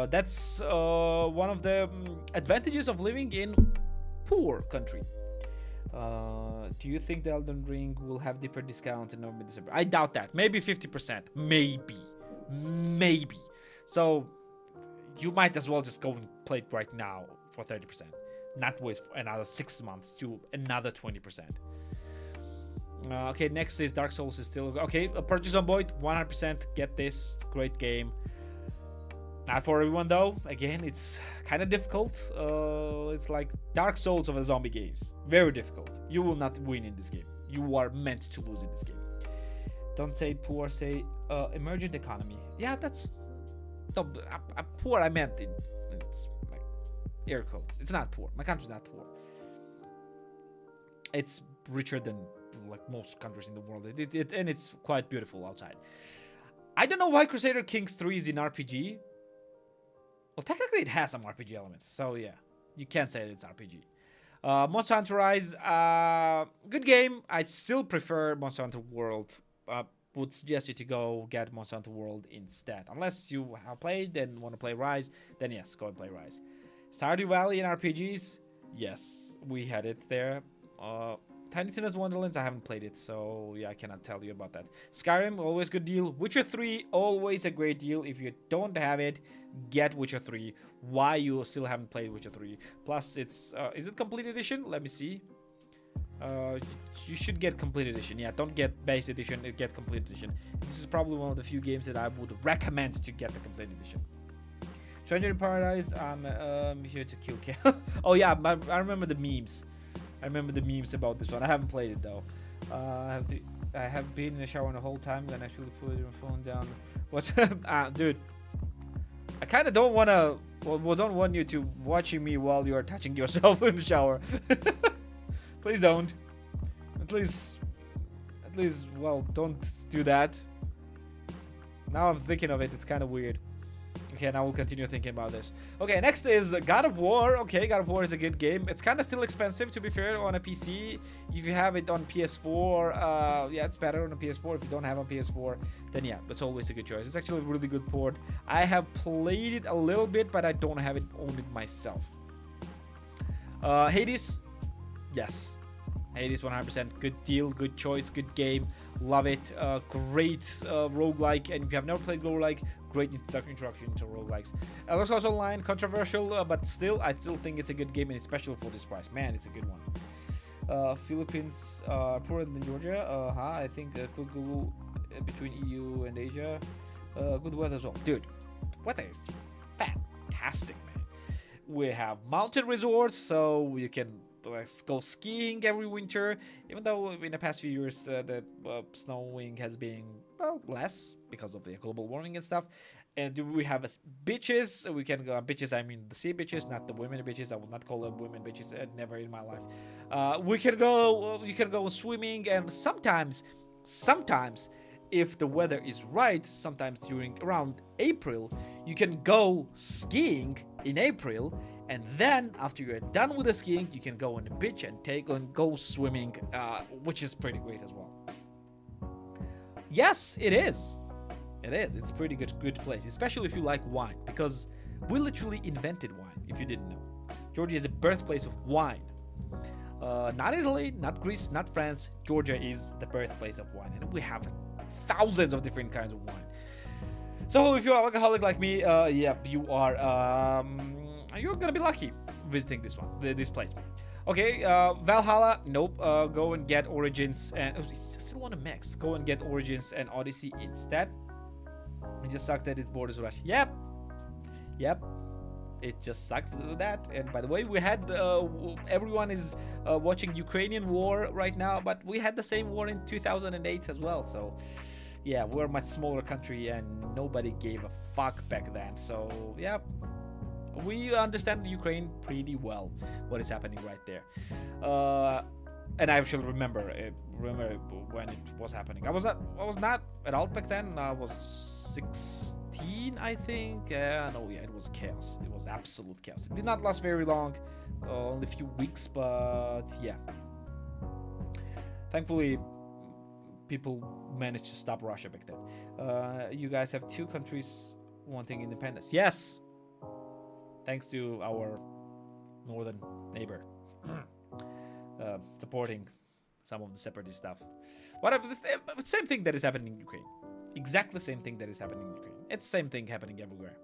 That's one of the advantages of living in poor country. Do you think the Elden Ring will have deeper discounts in November, December? I doubt that. Maybe 50%. Maybe. So you might as well just go and play it right now for 30%. Not wait for another 6 months to another 20%. Okay, next is Dark Souls is still okay. Purchase on board, 100%. Get this, great game. Not for everyone though. Again, it's kind of difficult. It's like Dark Souls of the zombie games. Very difficult. You will not win in this game. You are meant to lose in this game. Don't say poor, say emergent economy. Yeah, that's no, poor. I meant it's like air quotes. It's not poor. My country's not poor. It's richer than like most countries in the world. And it's quite beautiful outside. I don't know why Crusader Kings 3 is in RPG. Well, technically it has some RPG elements, so yeah, you can't say that it's RPG. Monster Hunter Rise, good game. I still prefer Monster Hunter World. Would suggest you to go get Monster Hunter World instead. Unless you have played and want to play Rise, then yes, go and play Rise. Stardew Valley in RPGs, yes, we had it there. Tiny Tina's Wonderlands, I haven't played it, so yeah, I cannot tell you about that. Skyrim, always good deal. Witcher 3, always a great deal. If you don't have it, get Witcher 3. Why you still haven't played Witcher 3? Plus, it's is it complete edition? Let me see. You should get complete edition. Yeah, don't get base edition, get complete edition. This is probably one of the few games that I would recommend to get the complete edition. Stranger in Paradise, I'm here to kill Cal. Oh yeah, I remember the memes. I remember the memes about this one. I haven't played it though. I have been in the shower the whole time and actually put your phone down. What? Dude, I kind of don't want to. Well, don't want you to watching me while you are touching yourself in the shower. Please don't. At least, well, don't do that. Now I'm thinking of it. It's kind of weird. Okay, and I will continue thinking about this. Okay, next is God of War. Okay, God of War is a good game. It's kind of still expensive, to be fair, on a PC. If you have it on PS4, yeah, it's better on a PS4. If you don't have on PS4, then yeah, it's always a good choice. It's actually a really good port. I have played it a little bit, but I don't have it owned it myself. Hades, yes. Hades 100%. Good deal, good choice, good game. Love it. Great roguelike. And if you have never played roguelike, great introduction to roguelikes. Elder Scrolls Online, controversial, but still, I still think it's a good game, and especially for this price. Man, it's a good one. Philippines, poorer than Georgia. I think could go between EU and Asia. Good weather as well. Dude, the weather is fantastic, man. We have mountain resorts, so you can go skiing every winter, even though in the past few years the snowing has been, well, less because of the global warming and stuff. And we have beaches. We can go beaches, I mean the sea beaches, not the women beaches. I will not call them women beaches, never in my life. We can go, you can go swimming, and sometimes if the weather is right, sometimes during around April, you can go skiing in April. And then, after you're done with the skiing, you can go on the beach and go swimming, which is pretty great as well. Yes, it is. It is. It's a pretty good place, especially if you like wine, because we literally invented wine, if you didn't know. Georgia is a birthplace of wine. Not Italy, not Greece, not France. Georgia is the birthplace of wine, and we have thousands of different kinds of wine. So if you're an alcoholic like me, yeah, you are... you're gonna be lucky visiting this place. Okay, Valhalla, nope. Go and get Origins and still on a mix. Go and get Origins and Odyssey instead. It just sucks that it's borders rush. Yep. It just sucks that. And by the way, we had everyone is watching Ukrainian war right now, but we had the same war in 2008 as well. So yeah, we're a much smaller country and nobody gave a fuck back then. So yeah. We understand Ukraine pretty well, what is happening right there. And I actually remember when it was happening. I was not adult back then. I was 16, I think. No, yeah, it was chaos. It was absolute chaos. It did not last very long, only a few weeks, but yeah. Thankfully, people managed to stop Russia back then. You guys have 2 countries wanting independence. Yes, thanks to our northern neighbor supporting some of the separatist stuff. Whatever, the same thing that is happening in Ukraine. Exactly the same thing that is happening in Ukraine. It's the same thing happening everywhere.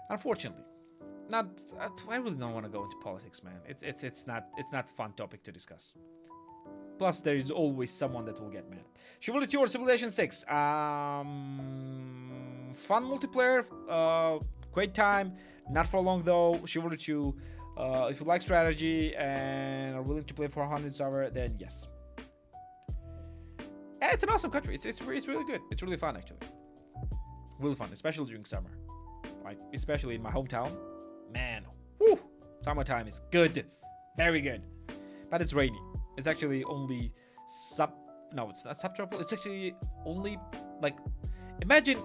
Unfortunately, I really don't want to go into politics, man. It's not a fun topic to discuss. Plus, there is always someone that will get mad. Chivalry 2 or Civilization 6. Fun multiplayer. Great time. Not for long though. Chivalry 2. If you like strategy and are willing to play for 100 server, then yes. Yeah, it's an awesome country. It's really good. It's really fun actually. Really fun, especially during summer. Like especially in my hometown. Man, whew, summertime is good. Very good. But it's rainy. It's actually only no, it's not subtropical. It's actually only like, imagine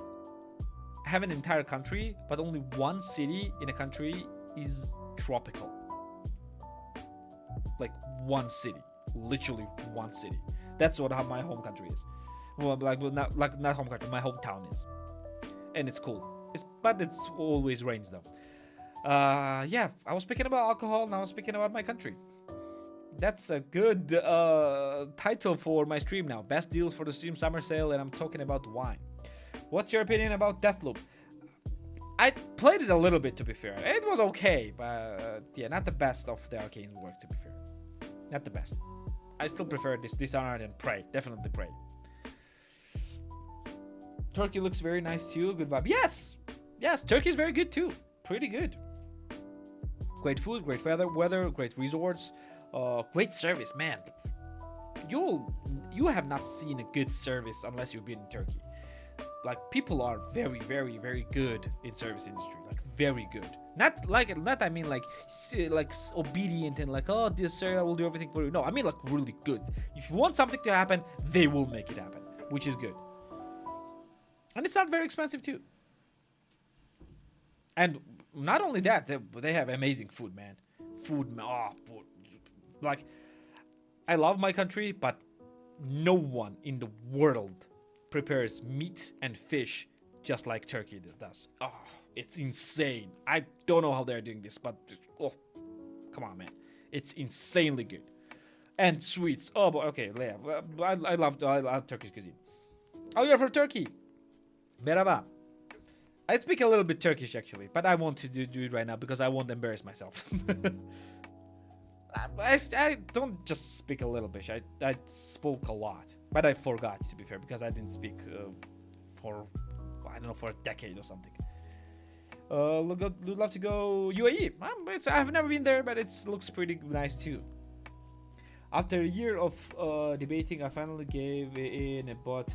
having an entire country, but only one city in a country is tropical. Like one city, literally one city. That's what my home country is. Well, not home country, my hometown is, and it's cool. But it's always rains though. Yeah, I was speaking about alcohol, now I was speaking about my country. That's a good title for my stream now. Best deals for the Steam Summer Sale, and I'm talking about wine. What's your opinion about Deathloop? I played it a little bit, to be fair. It was okay, but yeah, not the best of the Arcane work, to be fair. Not the best. I still prefer this Dishonored and Prey. Definitely Prey. Turkey looks very nice too. Good vibe. Yes! Yes, Turkey is very good too. Pretty good. Great food, great weather, great resorts. Great service, man. You have not seen a good service unless you've been in Turkey. Like, people are very, very, very good in service industry. Like, very good. Not I mean like obedient and like, oh, this sir will do everything for you. No, I mean like really good. If you want something to happen, they will make it happen, which is good. And it's not very expensive too. And not only that, they have amazing food, man. Food. Like, I love my country, but no one in the world prepares meat and fish just like Turkey does. Oh, it's insane. I don't know how they're doing this, but oh, come on, man. It's insanely good. And sweets. Oh, but okay, yeah. I love Turkish cuisine. Oh, you're from Turkey. Merhaba. I speak a little bit Turkish actually, but I want to do it right now because I won't embarrass myself. I don't just speak a little bit. I spoke a lot, but I forgot, to be fair, because I didn't speak for, I don't know, for a decade or something. Would love to go UAE. I've never been there, but it looks pretty nice too. After a year of debating, I finally gave in and bought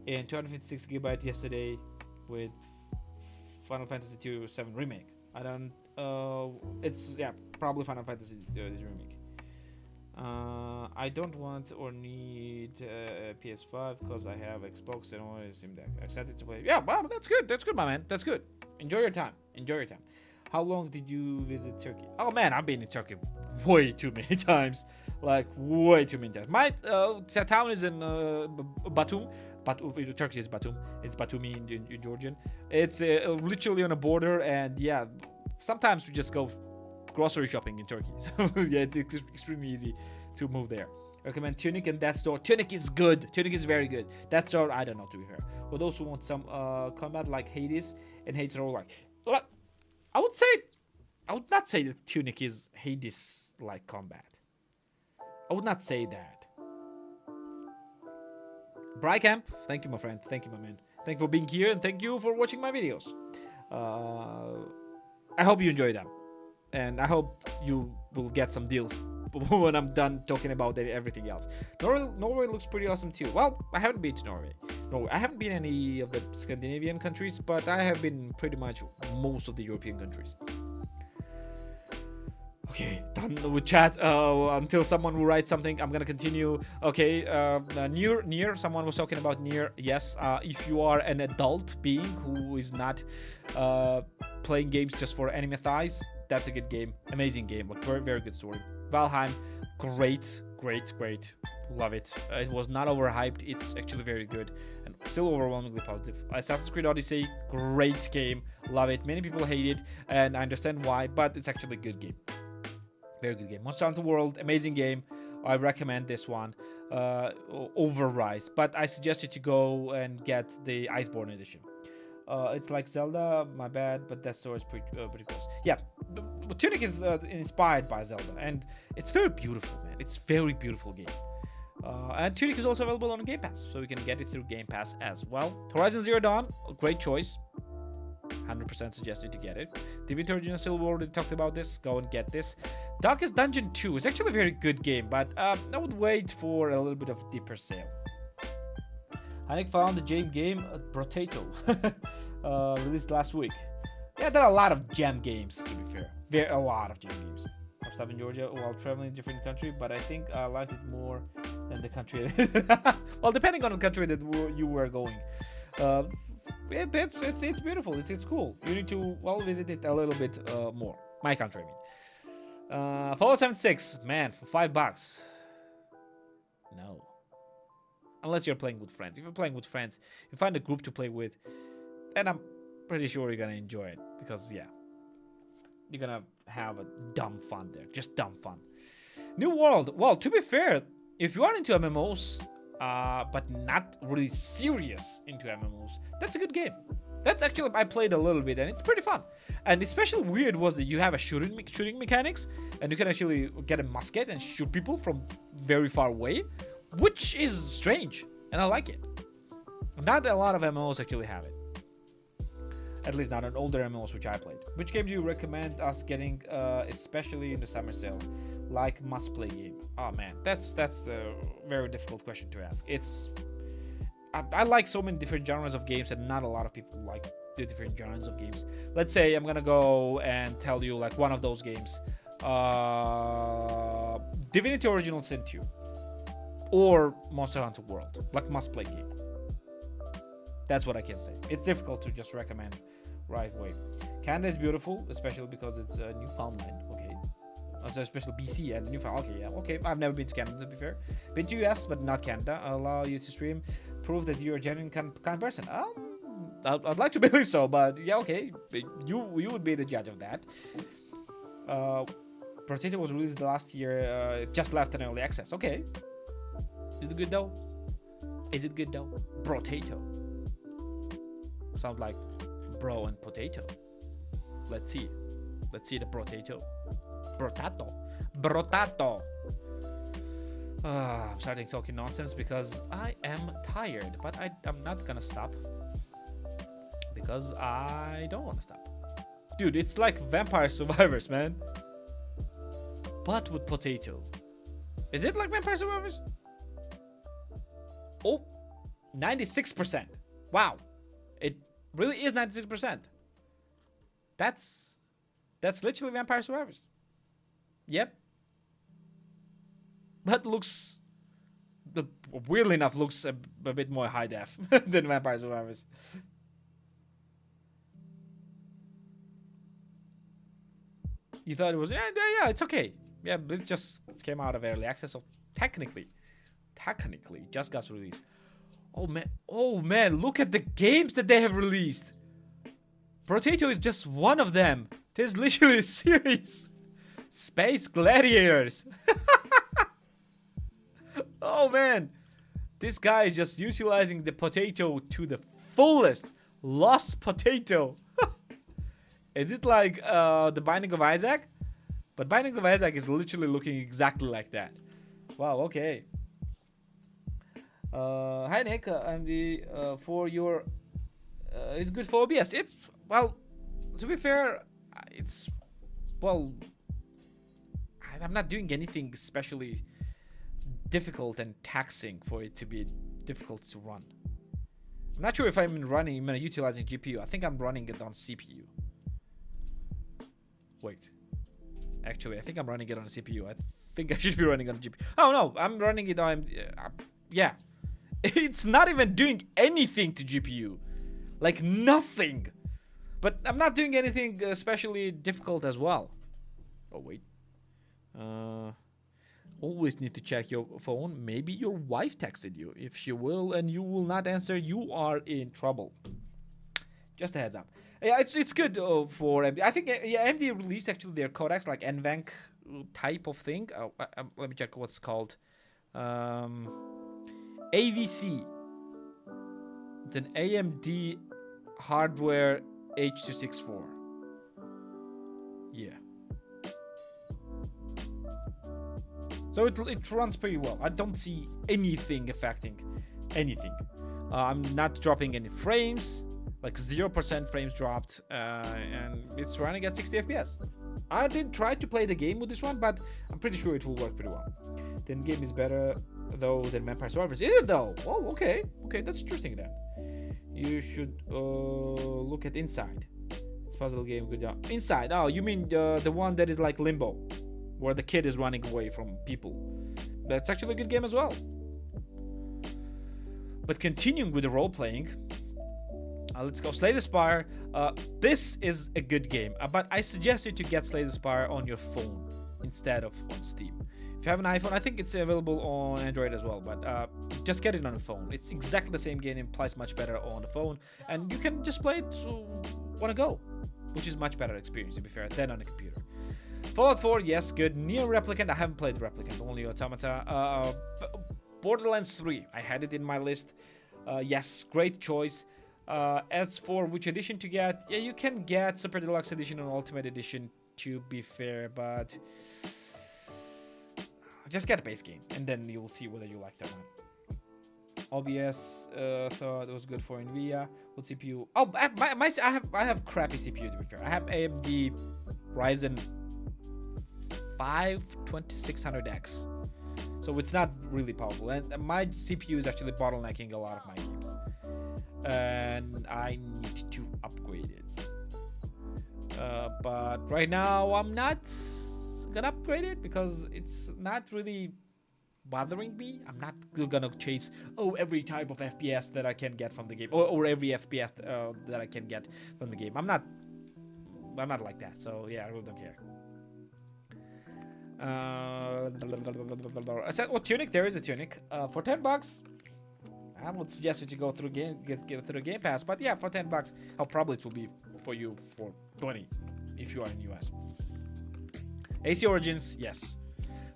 in 256 GB yesterday with Final Fantasy II 7 Remake. I don't. It's probably Final Fantasy Remake. I don't want or need PS5 because I have Xbox and only Steam Deck. I set it to play. Yeah, wow, that's good. That's good, my man. That's good. Enjoy your time. Enjoy your time. How long did you visit Turkey? Oh man, I've been in Turkey way too many times. Like way too many times. My town is in Batum. But Turkey is Batum. It's Batumi in Georgian. It's literally on a border, and yeah, sometimes we just go grocery shopping in Turkey. So yeah, it's extremely easy to move there. Recommend Tunic and Death's Door. Tunic is good. Tunic is very good. Death's Door, I don't know, to be fair. For those who want some combat like Hades and Hades roguelike. Look, I would not say that Tunic is Hades like combat. I would not say that. Brycamp, thank you, my friend. Thank you, my man. Thank you for being here, and thank you for watching my videos. I hope you enjoy them, and I hope you will get some deals when I'm done talking about everything else. Norway looks pretty awesome too. Well, I haven't been to Norway. No, I haven't been any of the Scandinavian countries, but I have been pretty much most of the European countries. Okay, done with chat. Until someone will write something, I'm gonna continue. Okay, near. Someone was talking about near. Yes, if you are an adult being who is not playing games just for anime thighs, that's a good game. Amazing game. Like very, very good story. Valheim, great. Love it. It was not overhyped. It's actually very good and still overwhelmingly positive. Assassin's Creed Odyssey, great game. Love it. Many people hate it, and I understand why, but it's actually a good game. Very good game. Monster Hunter World, amazing game. I recommend this one over Rise, but I suggest you to go and get the Iceborne edition. It's like Zelda, my bad, but that story is pretty close. Yeah, but Tunic is inspired by Zelda, and it's very beautiful, man. It's very beautiful game. And Tunic is also available on Game Pass, so you can get it through Game Pass as well. Horizon Zero Dawn, a great choice. 100% suggested to get it. Divinity Original Sin, we already talked about this. Go and get this. Darkest Dungeon 2 is actually a very good game, but I would wait for a little bit of deeper sale. Nick found the Jam game Potato released last week. Yeah, there are a lot of Jam games, to be fair. A lot of Jam games. I've stopped in Georgia while traveling in a different country, but I think I liked it more than the country. Well, depending on the country that you were going. It's beautiful. It's cool. You need to visit it a little bit more. My country, I mean. Fallout 76, man, for $5. No. Unless you're playing with friends. If you're playing with friends, you find a group to play with, and I'm pretty sure you're gonna enjoy it because yeah, you're gonna have a dumb fun there. Just dumb fun. New World. Well, to be fair, if you are into MMOs, but not really serious into MMOs, that's a good game. That's actually, I played a little bit and it's pretty fun. And especially weird was that you have a shooting mechanics, and you can actually get a musket and shoot people from very far away, which is strange, and I like it. Not a lot of MMOs actually have it. At least not on older MMOs which I played. Which game do you recommend us getting, especially in the summer sale? Like must-play game. Oh man, that's a very difficult question to ask. I like so many different genres of games, and not a lot of people like the different genres of games. Let's say I'm gonna go and tell you like one of those games. Divinity Original Sin 2. Or Monster Hunter World. Like must-play game. That's what I can say. It's difficult to just recommend right away. Canada is beautiful, especially because it's Newfoundland. Okay. Also, especially BC and Newfoundland. Okay, yeah. Okay. I've never been to Canada, to be fair. Been to US, but not Canada. I'll allow you to stream. Prove that you're a genuine kind person. I'd like to believe so, but yeah, okay. You would be the judge of that. Potato was released last year. Just left in early access. Okay. Is it good though? Is it good though? Potato. Sounds like bro and potato. Let's see. Let's see the potato. Brotato. I'm starting talking nonsense because I am tired, but I'm not gonna stop because I don't want to stop. Dude, it's like Vampire Survivors, man. But with potato. Is it like Vampire Survivors? Oh, 96%. Wow. It really is 96%. That's literally Vampire Survivors. Yep. But looks, weirdly enough, looks a bit more high def than Vampire Survivors. You thought it was, yeah, it's okay. Yeah, but it just came out of early access, so technically just got released. Oh man, look at the games that they have released. Potato is just one of them. There's literally a series. Space Gladiators. Oh man, this guy is just utilizing the potato to the fullest. Lost Potato. Is it like the Binding of Isaac? But Binding of Isaac is literally looking exactly like that. Wow, okay. Hi Nick, I'm the for your it's good for OBS. It's, well, to be fair, it's, well, I'm not doing anything especially difficult and taxing for it to be difficult to run. I'm not sure if I'm utilizing GPU. I think I'm running it on CPU. Wait. Actually, I think I'm running it on a CPU. I think I should be running on a GPU. Oh no, I'm running it on. Yeah, it's not even doing anything to GPU, like nothing. But I'm not doing anything especially difficult as well. Oh wait. Always need to check your phone. Maybe your wife texted you. If she will and you will not answer, you are in trouble. Just a heads up. Yeah, it's good for MD. I think MD released actually their codecs like NVENC type of thing. Let me check what's called. AVC. It's an AMD hardware H.264. Yeah. So it runs pretty well. I don't see anything affecting anything. I'm not dropping any frames, like 0% frames dropped, and it's running at 60 FPS. I didn't try to play the game with this one, but I'm pretty sure it will work pretty well. The game is better though than Vampire Survivors. Is it though? Oh, okay, that's interesting then. You should look at Inside. It's a puzzle game. Good job. Inside. Oh, you mean the one that is like Limbo, where the kid is running away from people. That's actually a good game as well. But continuing with the role playing, let's go Slay the Spire. This is a good game, but I suggest you to get Slay the Spire on your phone instead of on Steam. If you have an iPhone, I think it's available on Android as well, but just get it on the phone. It's exactly the same game and plays much better on the phone, and you can just play it on a go, which is much better experience, to be fair, than on a computer. Fallout 4, yes, good. Nier Replicant, I haven't played Replicant, only Automata. Borderlands 3, I had it in my list. Yes, great choice. As for which edition to get, yeah, you can get Super Deluxe Edition and Ultimate Edition, to be fair, but just get a base game, and then you will see whether you like that one. OBS thought it was good for Nvidia. What CPU? Oh, I have crappy CPU, to be fair. I have AMD Ryzen 5 2600X, so it's not really powerful, and my CPU is actually bottlenecking a lot of my games, and I need to upgrade it. But right now I'm not gonna upgrade it because it's not really bothering me. I'm not gonna chase every type of FPS that I can get from the game, or every FPS that I can get from the game. I'm not like that. So yeah, I really don't care. I said, well, Tunic. There is a Tunic for $10. I would suggest you to go through get through Game Pass, but yeah, for $10, I'll probably it will be for you for 20 if you are in US. AC Origins, yes.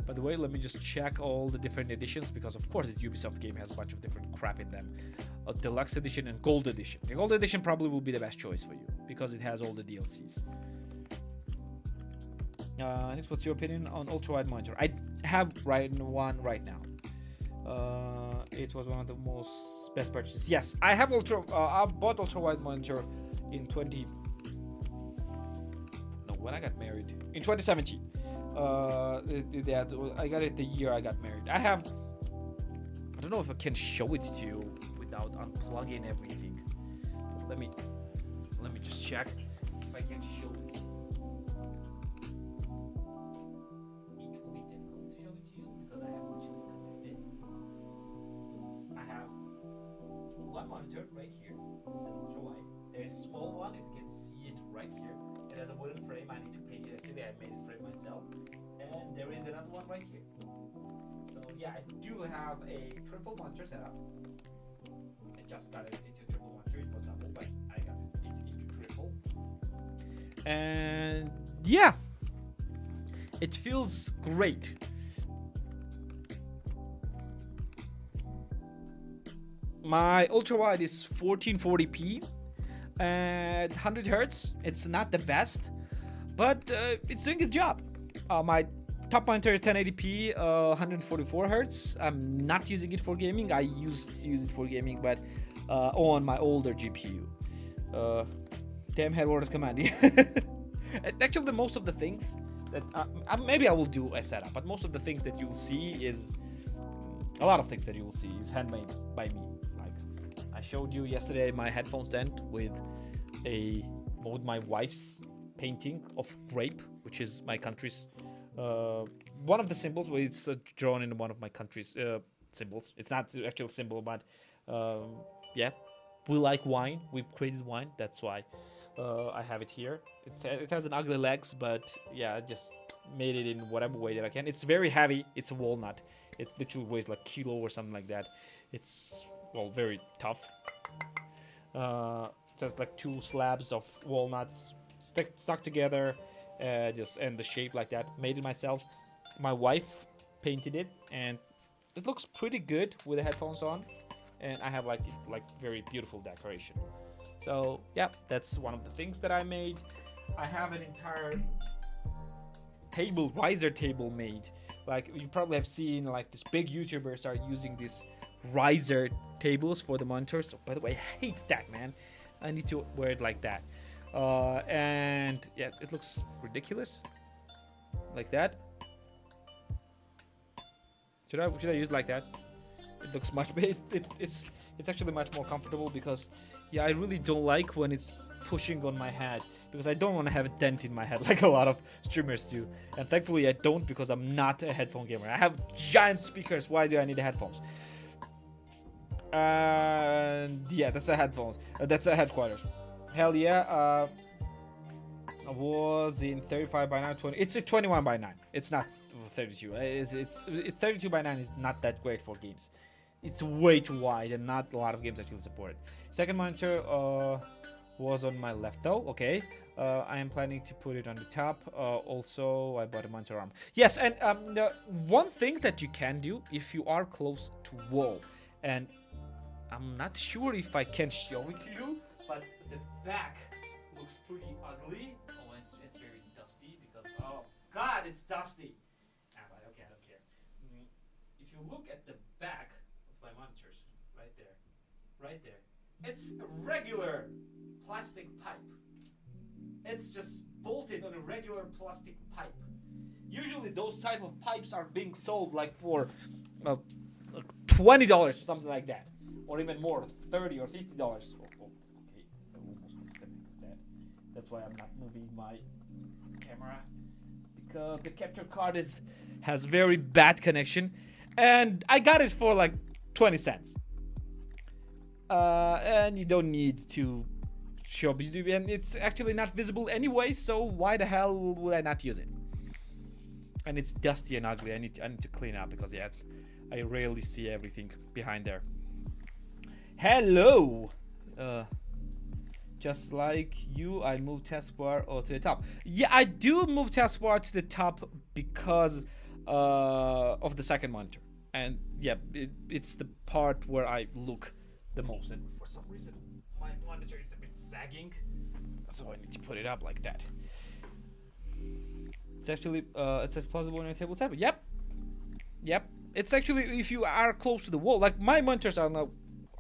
By the way, let me just check all the different editions, because of course this Ubisoft game has a bunch of different crap in them. A Deluxe Edition and Gold Edition. The Gold Edition probably will be the best choice for you because it has all the DLCs. Next, what's your opinion on ultra-wide monitor? I have one right now. It was one of the best purchases. Yes, I have I bought ultra-wide monitor in when I got married in 2017. I got it the year I got married. I don't know if I can show it to you without unplugging everything. Let me just check if I can show it. It will be difficult to show it to you because I haven't actually connected. I have one monitor right here. It's an ultra wide. There's a small one, if you can see it right here. It has a wooden frame. I need to paint it. Actually, I made it frame myself. And there is another one right here. So yeah, I do have a triple monitor setup. I just got it into triple monitor. It was double, but I got it into triple. And yeah, it feels great. My ultra wide is 1440p and 100 hertz. It's not the best, but it's doing its job. My top monitor is 1080p, 144 hertz. I'm not using it for gaming. I used to use it for gaming, but on my older GPU. Damn headquarters command. Actually, the most of the things that maybe I will do a setup, but most of the things that you'll see is a lot of things that you will see is handmade by me. Like I showed you yesterday my headphone stand with my wife's painting of grape, which is my country's one of the symbols. Where it's drawn in one of my country's symbols. It's not the actual symbol, but yeah, we like wine. We've created wine. That's why I have it here. It has an ugly legs, but yeah, I just made it in whatever way that I can. It's very heavy. It's a walnut. It literally weighs like a kilo or something like that. It's, well, very tough. It has like 2 slabs of walnuts stuck together, just and the shape like that. Made it myself. My wife painted it, and it looks pretty good with the headphones on. And I have like very beautiful decoration. So yeah, that's one of the things that I made. I have an entire table, riser table made. Like you probably have seen, like these big YouTubers are using these riser tables for the monitors. So, by the way, I hate that, man. I need to wear it like that. And yeah, it looks ridiculous, like that. Should I use it like that? It looks much better. It's actually much more comfortable because, yeah, I really don't like when it's pushing on my head, because I don't want to have a dent in my head like a lot of streamers do. And thankfully I don't, because I'm not a headphone gamer. I have giant speakers. Why do I need the headphones? And yeah, that's the headphones. That's the headquarters. Hell yeah. I was in 35 by 9, 20. It's a 21 by 9. It's not 32. It's 32 by 9 is not that great for games. It's way too wide, and not a lot of games actually support it. Second monitor was on my left though. Okay, I am planning to put it on the top. Also, I bought a monitor arm. Yes, and the one thing that you can do if you are close to wall, and I'm not sure if I can show it to you, but the back looks pretty ugly. Oh, it's very dusty because, oh god, it's dusty. Ah, but okay, I don't care. If you look at the back of my monitors, right there, it's a regular plastic pipe. It's just bolted on a regular plastic pipe. Usually those type of pipes are being sold like for $20 or something like that, or even more, $30 or $50. Oh, okay, I almost disconnected that. That's why I'm not moving my camera, because the capture card has very bad connection, and I got it for like 20 cents. And you don't need to show up, and it's actually not visible anyway, so why the hell would I not use it? And it's dusty and ugly. I need to clean up, because yeah, I rarely see everything behind there. Hello. Just like you, I move taskbar to the top. Yeah, I do move taskbar to the top because of the second monitor, and yeah, it's the part where I look the most, and for some reason my monitor is a bit sagging, so I need to put it up like that. It's actually it's possible on your tabletop. Yep. It's actually, if you are close to the wall, like my monitors are now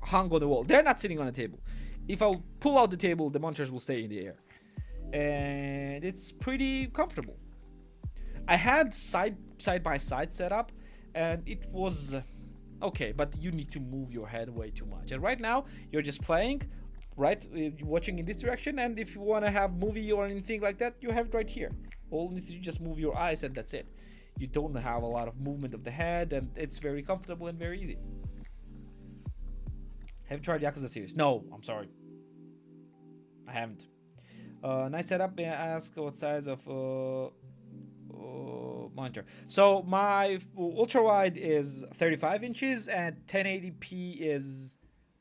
hung on the wall. They're not sitting on a table. If I'll pull out the table, the monitors will stay in the air, and it's pretty comfortable. I had side by side setup, and it was okay, but you need to move your head way too much. And right now you're just playing, right? You're watching in this direction, and if you want to have movie or anything like that, you have it right here. All you need to do is just move your eyes, and that's it. You don't have a lot of movement of the head, and it's very comfortable and very easy. Have you tried Yakuza series? No, I'm sorry, I haven't. Nice setup. May I ask what size of monitor? So my ultra wide is 35 inches and 1080p is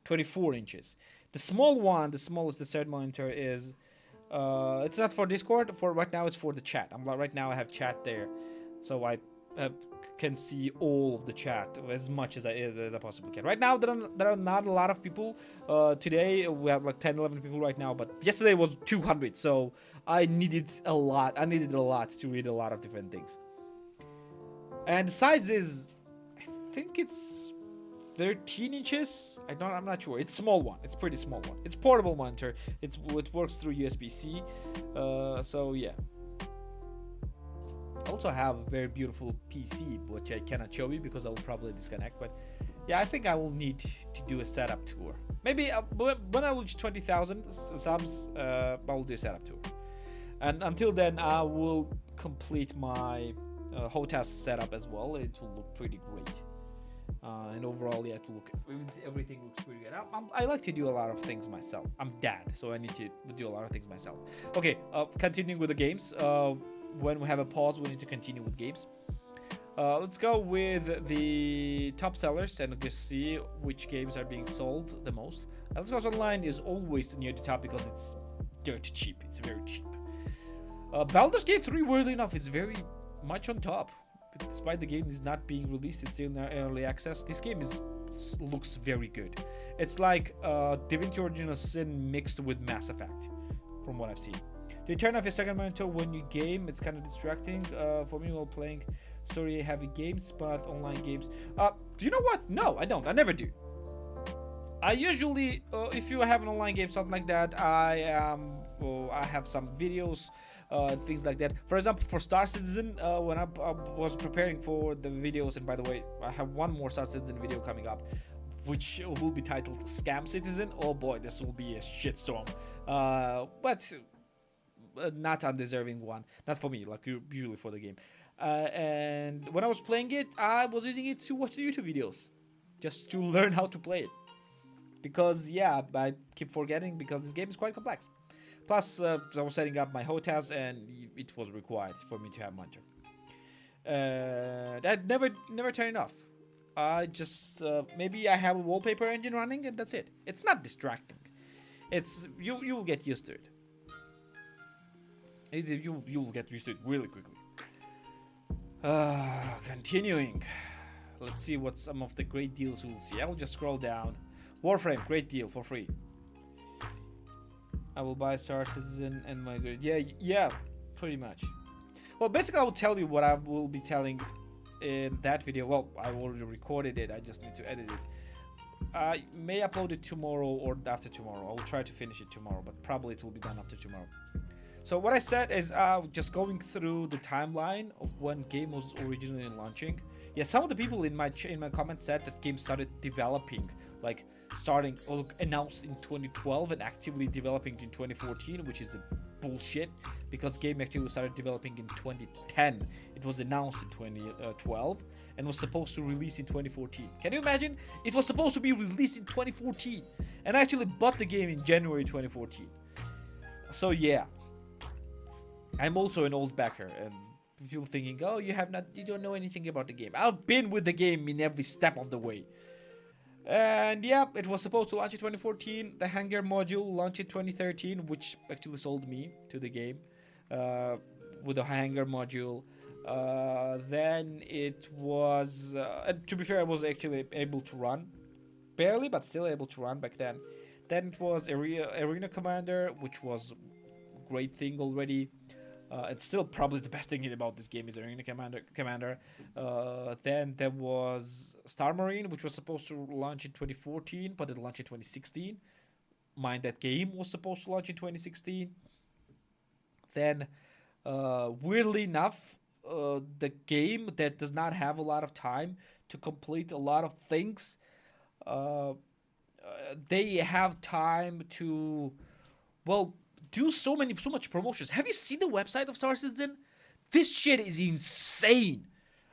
24 inches. The small one, the smallest, the third monitor is it's not for Discord. For right now, it's for the chat. Right now I have chat there, so I can see all of the chat as much as I possibly can. Right now there are not a lot of people. Today we have like 10-11 people right now, but yesterday was 200, so I needed a lot to read a lot of different things. And the size is, I think it's 13 inches. I'm not sure. It's a small one. It's a pretty small one. It's portable monitor. It works through USB-C. So yeah. I also have a very beautiful PC, which I cannot show you because I will probably disconnect. But yeah, I think I will need to do a setup tour. Maybe when I reach 20,000 subs, I will do a setup tour. And until then, I will complete my hotel setup as well. It will look pretty great. And overall, yeah, everything looks pretty good. I like to do a lot of things myself. I'm dad, so I need to do a lot of things myself. Okay, continuing with the games. When we have a pause, we need to continue with games. Let's go with the top sellers and just see which games are being sold the most. Let's Go Online is always near the top because it's dirt cheap. It's very cheap. Baldur's Gate 3, weirdly enough, is very much on top. Despite the game is not being released, it's still in early access. This game looks very good. It's like Divinity Original Sin mixed with Mass Effect, from what I've seen. Do you turn off your second monitor when you game? It's kind of distracting for me while playing story-heavy games, but online games. Do you know what? No, I don't. I never do. I usually, if you have an online game, something like that, I have some videos. Things like that. For example, for Star Citizen, when I was preparing for the videos, and by the way, I have one more Star Citizen video coming up, which will be titled Scam Citizen. Oh boy, this will be a shitstorm. But not undeserving one. Not for me, like usually for the game. And when I was playing it, I was using it to watch the YouTube videos, just to learn how to play it. Because yeah, I keep forgetting because this game is quite complex. Plus, I was setting up my hotels, and it was required for me to have monitor. I'd never turn it off. I just maybe I have a wallpaper engine running, and that's it. It's not distracting. It's you'll get used to it. You'll get used to it really quickly. Continuing. Let's see what some of the great deals we'll see. I'll just scroll down. Warframe, great deal for free. I will buy Star Citizen and migrate. Yeah, pretty much. Well, basically, I will tell you what I will be telling in that video. Well, I already recorded it. I just need to edit it. I may upload it tomorrow or after tomorrow. I will try to finish it tomorrow, but probably it will be done after tomorrow. So what I said is just going through the timeline of when game was originally launching. Yeah, some of the people in my comments said that game started developing, like announced in 2012 and actively developing in 2014, which is a bullshit because game actually started developing in 2010. It was announced in 2012 and was supposed to release in 2014. Can you imagine? It was supposed to be released in 2014, and I actually bought the game in January 2014. So yeah, I'm also an old backer, and people thinking, oh, you don't know anything about the game. I've been with the game in every step of the way. And yeah, it was supposed to launch in 2014. The Hangar module launched in 2013, which actually sold me to the game with the Hangar module. Then it was, to be fair, I was actually able to run. Barely, but still able to run back then. Then it was Arena Commander, which was a great thing already. It's still probably the best thing about this game is Arena Commander. Then there was Star Marine, which was supposed to launch in 2014, but it launched in 2016. Mind that game was supposed to launch in 2016. Then, weirdly enough, the game that does not have a lot of time to complete a lot of things, they have time to, well, do so much promotions. Have you seen the website of Star Citizen? This shit is insane.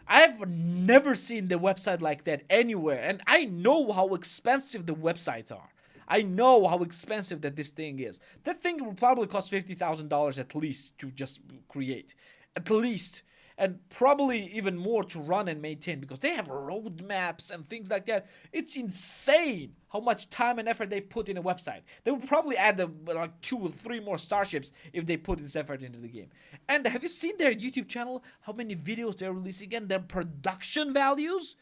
I've never seen the website like that anywhere, and I know how expensive the websites are. I know how expensive that this thing is. That thing will probably cost $50,000 at least to just create. At least. And probably even more to run and maintain because they have roadmaps and things like that. It's insane how much time and effort they put in a website. They would probably add like 2 or 3 more starships if they put this effort into the game. And have you seen their YouTube channel? How many videos they're releasing and their production values?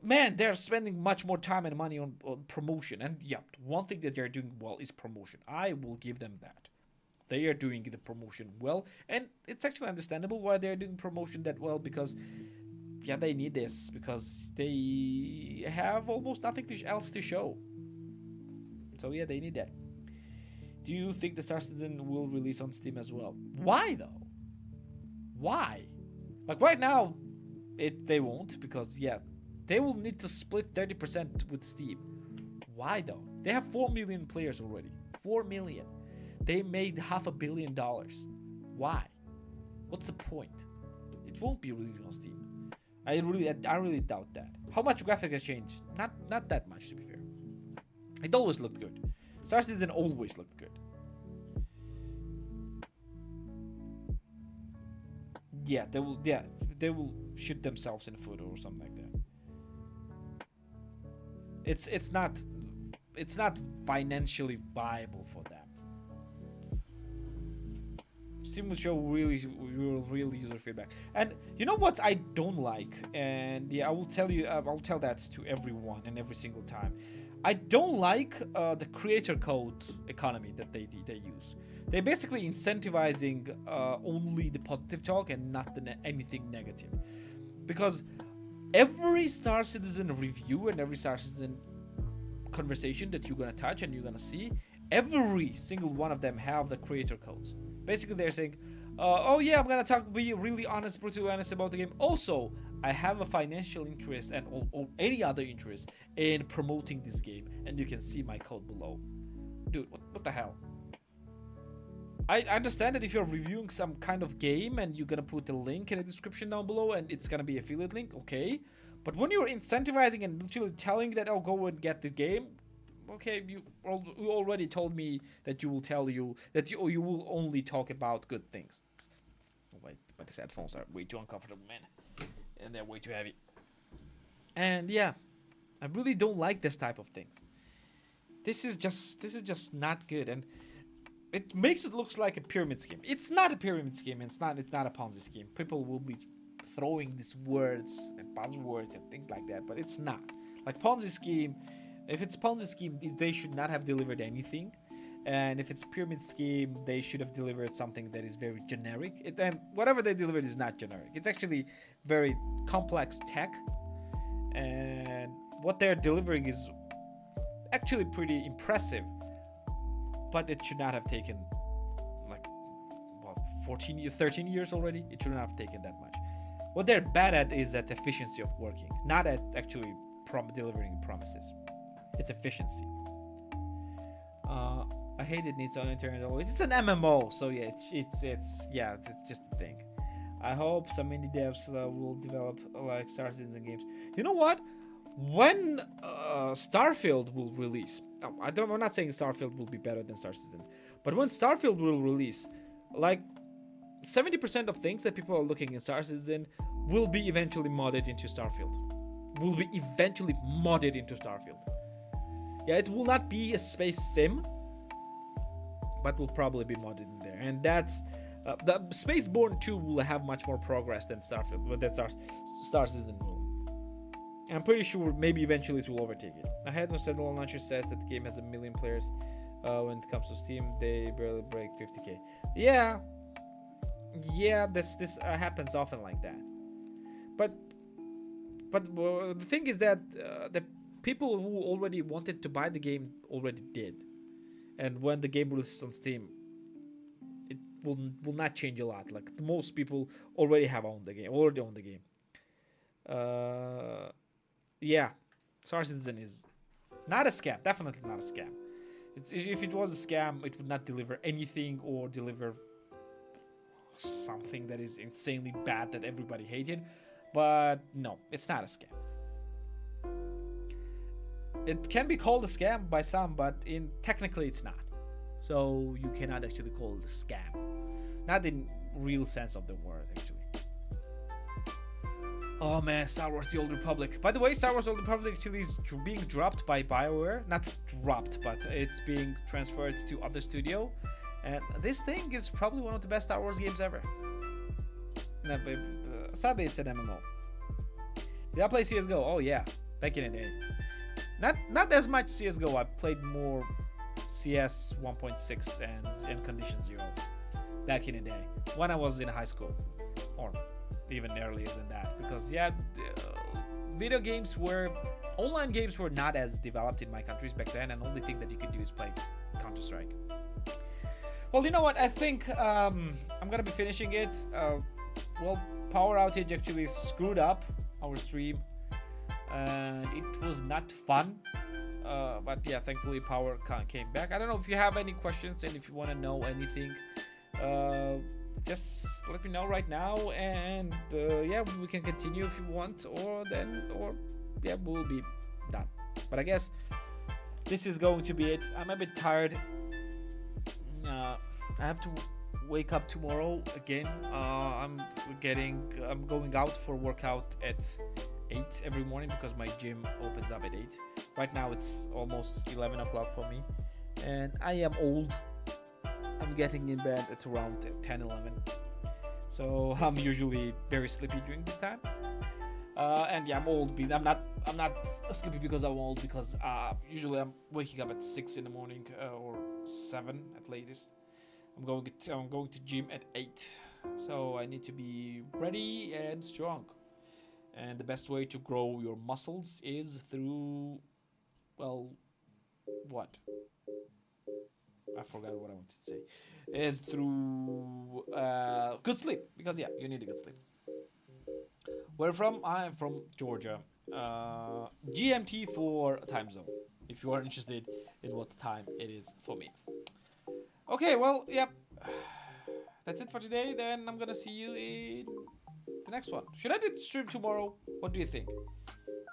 Man, they're spending much more time and money on promotion. And yeah, one thing that they're doing well is promotion. I will give them that. They are doing the promotion well, and it's actually understandable why they're doing promotion that well, because yeah, they need this because they have almost nothing else to show. So yeah, they need that. Do you think the Star Citizen will release on Steam as well? Why though? Why? Like right now, they won't, because yeah, they will need to split 30% with Steam. Why though? They have 4 million players already. 4 million. they made $500 million. Why? What's the point? It won't be releasing on Steam. I really doubt that. How much graphics has changed? Not that much, to be fair. It always looked good. Star Citizen always looked good. Yeah, they will shoot themselves in the foot or something like that. It's not financially viable for them. Steam will show real user feedback. And you know what I don't like? And yeah, I'll tell that to everyone and every single time. I don't like the creator code economy that they use. They're basically incentivizing only the positive talk and not anything negative. Because every Star Citizen review and every Star Citizen conversation that you're gonna touch and you're gonna see, every single one of them have the creator codes. Basically, they're saying, "Oh yeah, I'm gonna be really honest, brutally honest about the game. Also, I have a financial interest and or any other interest in promoting this game, and you can see my code below." Dude, what the hell? I understand that if you're reviewing some kind of game and you're gonna put a link in the description down below and it's gonna be affiliate link, okay. But when you're incentivizing and literally telling that, "Oh, go and get the game," okay, you already told me that you will only talk about good things. Oh, wait, but these headphones are way too uncomfortable, man, and they're way too heavy. And yeah, I really don't like this type of things. This is just not good, and it makes it look like a pyramid scheme. It's not a pyramid scheme. It's not a Ponzi scheme. People will be throwing these words and buzzwords and things like that, but it's not. Like Ponzi scheme, if it's a Ponzi scheme, they should not have delivered anything. And if it's a pyramid scheme, they should have delivered something that is very generic. And whatever they delivered is not generic. It's actually very complex tech. And what they're delivering is actually pretty impressive. But it should not have taken, 13 years already. It should not have taken that much. What they're bad at is at efficiency of working, not at actually delivering promises. It's efficiency. I hate it needs on internet always. It's an MMO, so yeah, it's just a thing. I hope some indie devs will develop like Star Citizen games. You know what? When Starfield will release, I'm not saying Starfield will be better than Star Citizen, but when Starfield will release, like 70% of things that people are looking in Star Citizen will be eventually modded into Starfield. Yeah, it will not be a space sim, but will probably be modded in there. And that's the Spaceborne 2 will have much more progress than Starfield, but that Star Citizen will. And I'm pretty sure maybe eventually it will overtake it. I had no standalone launcher says that the game has 1 million players. When it comes to Steam, they barely break 50k. Yeah, this happens often like that. But the thing is that the people who already wanted to buy the game already did, and when the game releases on Steam, it will not change a lot. Like most people already own the game. Yeah, Star Citizen is not a scam. Definitely not a scam. If it was a scam, it would not deliver anything or deliver something that is insanely bad that everybody hated. But no, it's not a scam. It can be called a scam by some, but technically it's not. So you cannot actually call it a scam. Not in real sense of the word, actually. Oh man, Star Wars The Old Republic. By the way, Star Wars The Old Republic actually is being dropped by BioWare. Not dropped, but it's being transferred to other studio. And this thing is probably one of the best Star Wars games ever. No, but, sadly, it's an MMO. Did I play CSGO? Oh yeah, back in the day. Not as much CSGO. I played more CS 1.6 and Condition 0 back in the day when I was in high school, or even earlier than that. Because yeah, online games were not as developed in my countries back then, and the only thing that you could do is play Counter-Strike. Well, you know what? I think I'm gonna be finishing it. Well, power outage actually screwed up our stream, and it was not fun. But yeah, thankfully power came back. I don't know if you have any questions and if you want to know anything, just let me know right now, and yeah, we can continue if you want, or yeah, we'll be done. But I guess this is going to be it. I'm a bit tired. I have to wake up tomorrow again. I'm going out for workout at 8 every morning because my gym opens up at 8. Right now it's almost 11 o'clock for me, and I am old. I'm getting in bed at around 10, 11. So I'm usually very sleepy during this time. And yeah, I'm old. I'm not sleepy because I'm old, because usually I'm waking up at 6 in the morning or 7 at latest. I'm going to gym at 8, so I need to be ready and strong. And the best way to grow your muscles is through, well, what? I forgot what I wanted to say. Is through good sleep, because yeah, you need a good sleep. Where from? I am from Georgia. GMT for time zone, if you are interested in what time it is for me. Okay, well, yep. That's it for today. Then I'm gonna see you in the next one. Should I do stream tomorrow? What do you think?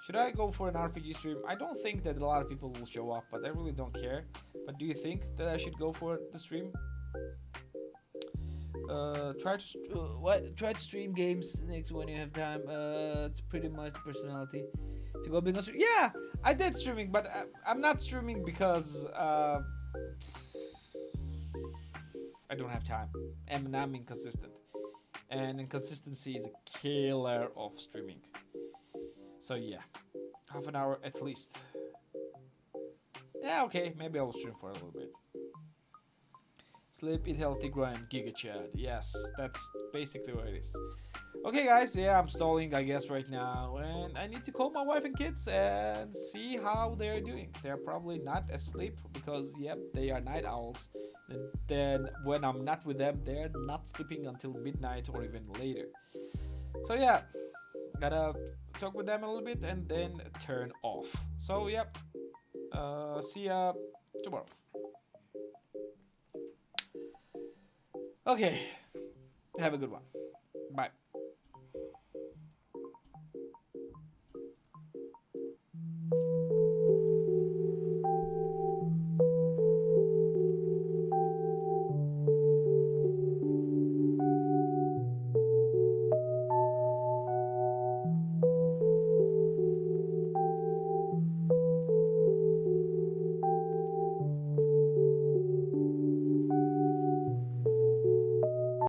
Should I go for an RPG stream? I don't think that a lot of people will show up, but I really don't care. But do you think that I should go for the stream? Try to stream games next when you have time. It's pretty much personality to go big on stream. Yeah, I did streaming, but I'm not streaming because I don't have time, and I'm inconsistent, and inconsistency is a killer of streaming. So yeah, half an hour at least. Yeah, okay, maybe I will stream for a little bit. Sleep, eat healthy, grind, Giga Chad. Yes, that's basically what it is. Okay, guys, yeah, I'm stalling, I guess, right now. And I need to call my wife and kids and see how they're doing. They're probably not asleep because, yep, they are night owls. And then when I'm not with them, they're not sleeping until midnight or even later. So, yeah, gotta talk with them a little bit and then turn off. So, yep, see ya tomorrow. Okay, have a good one.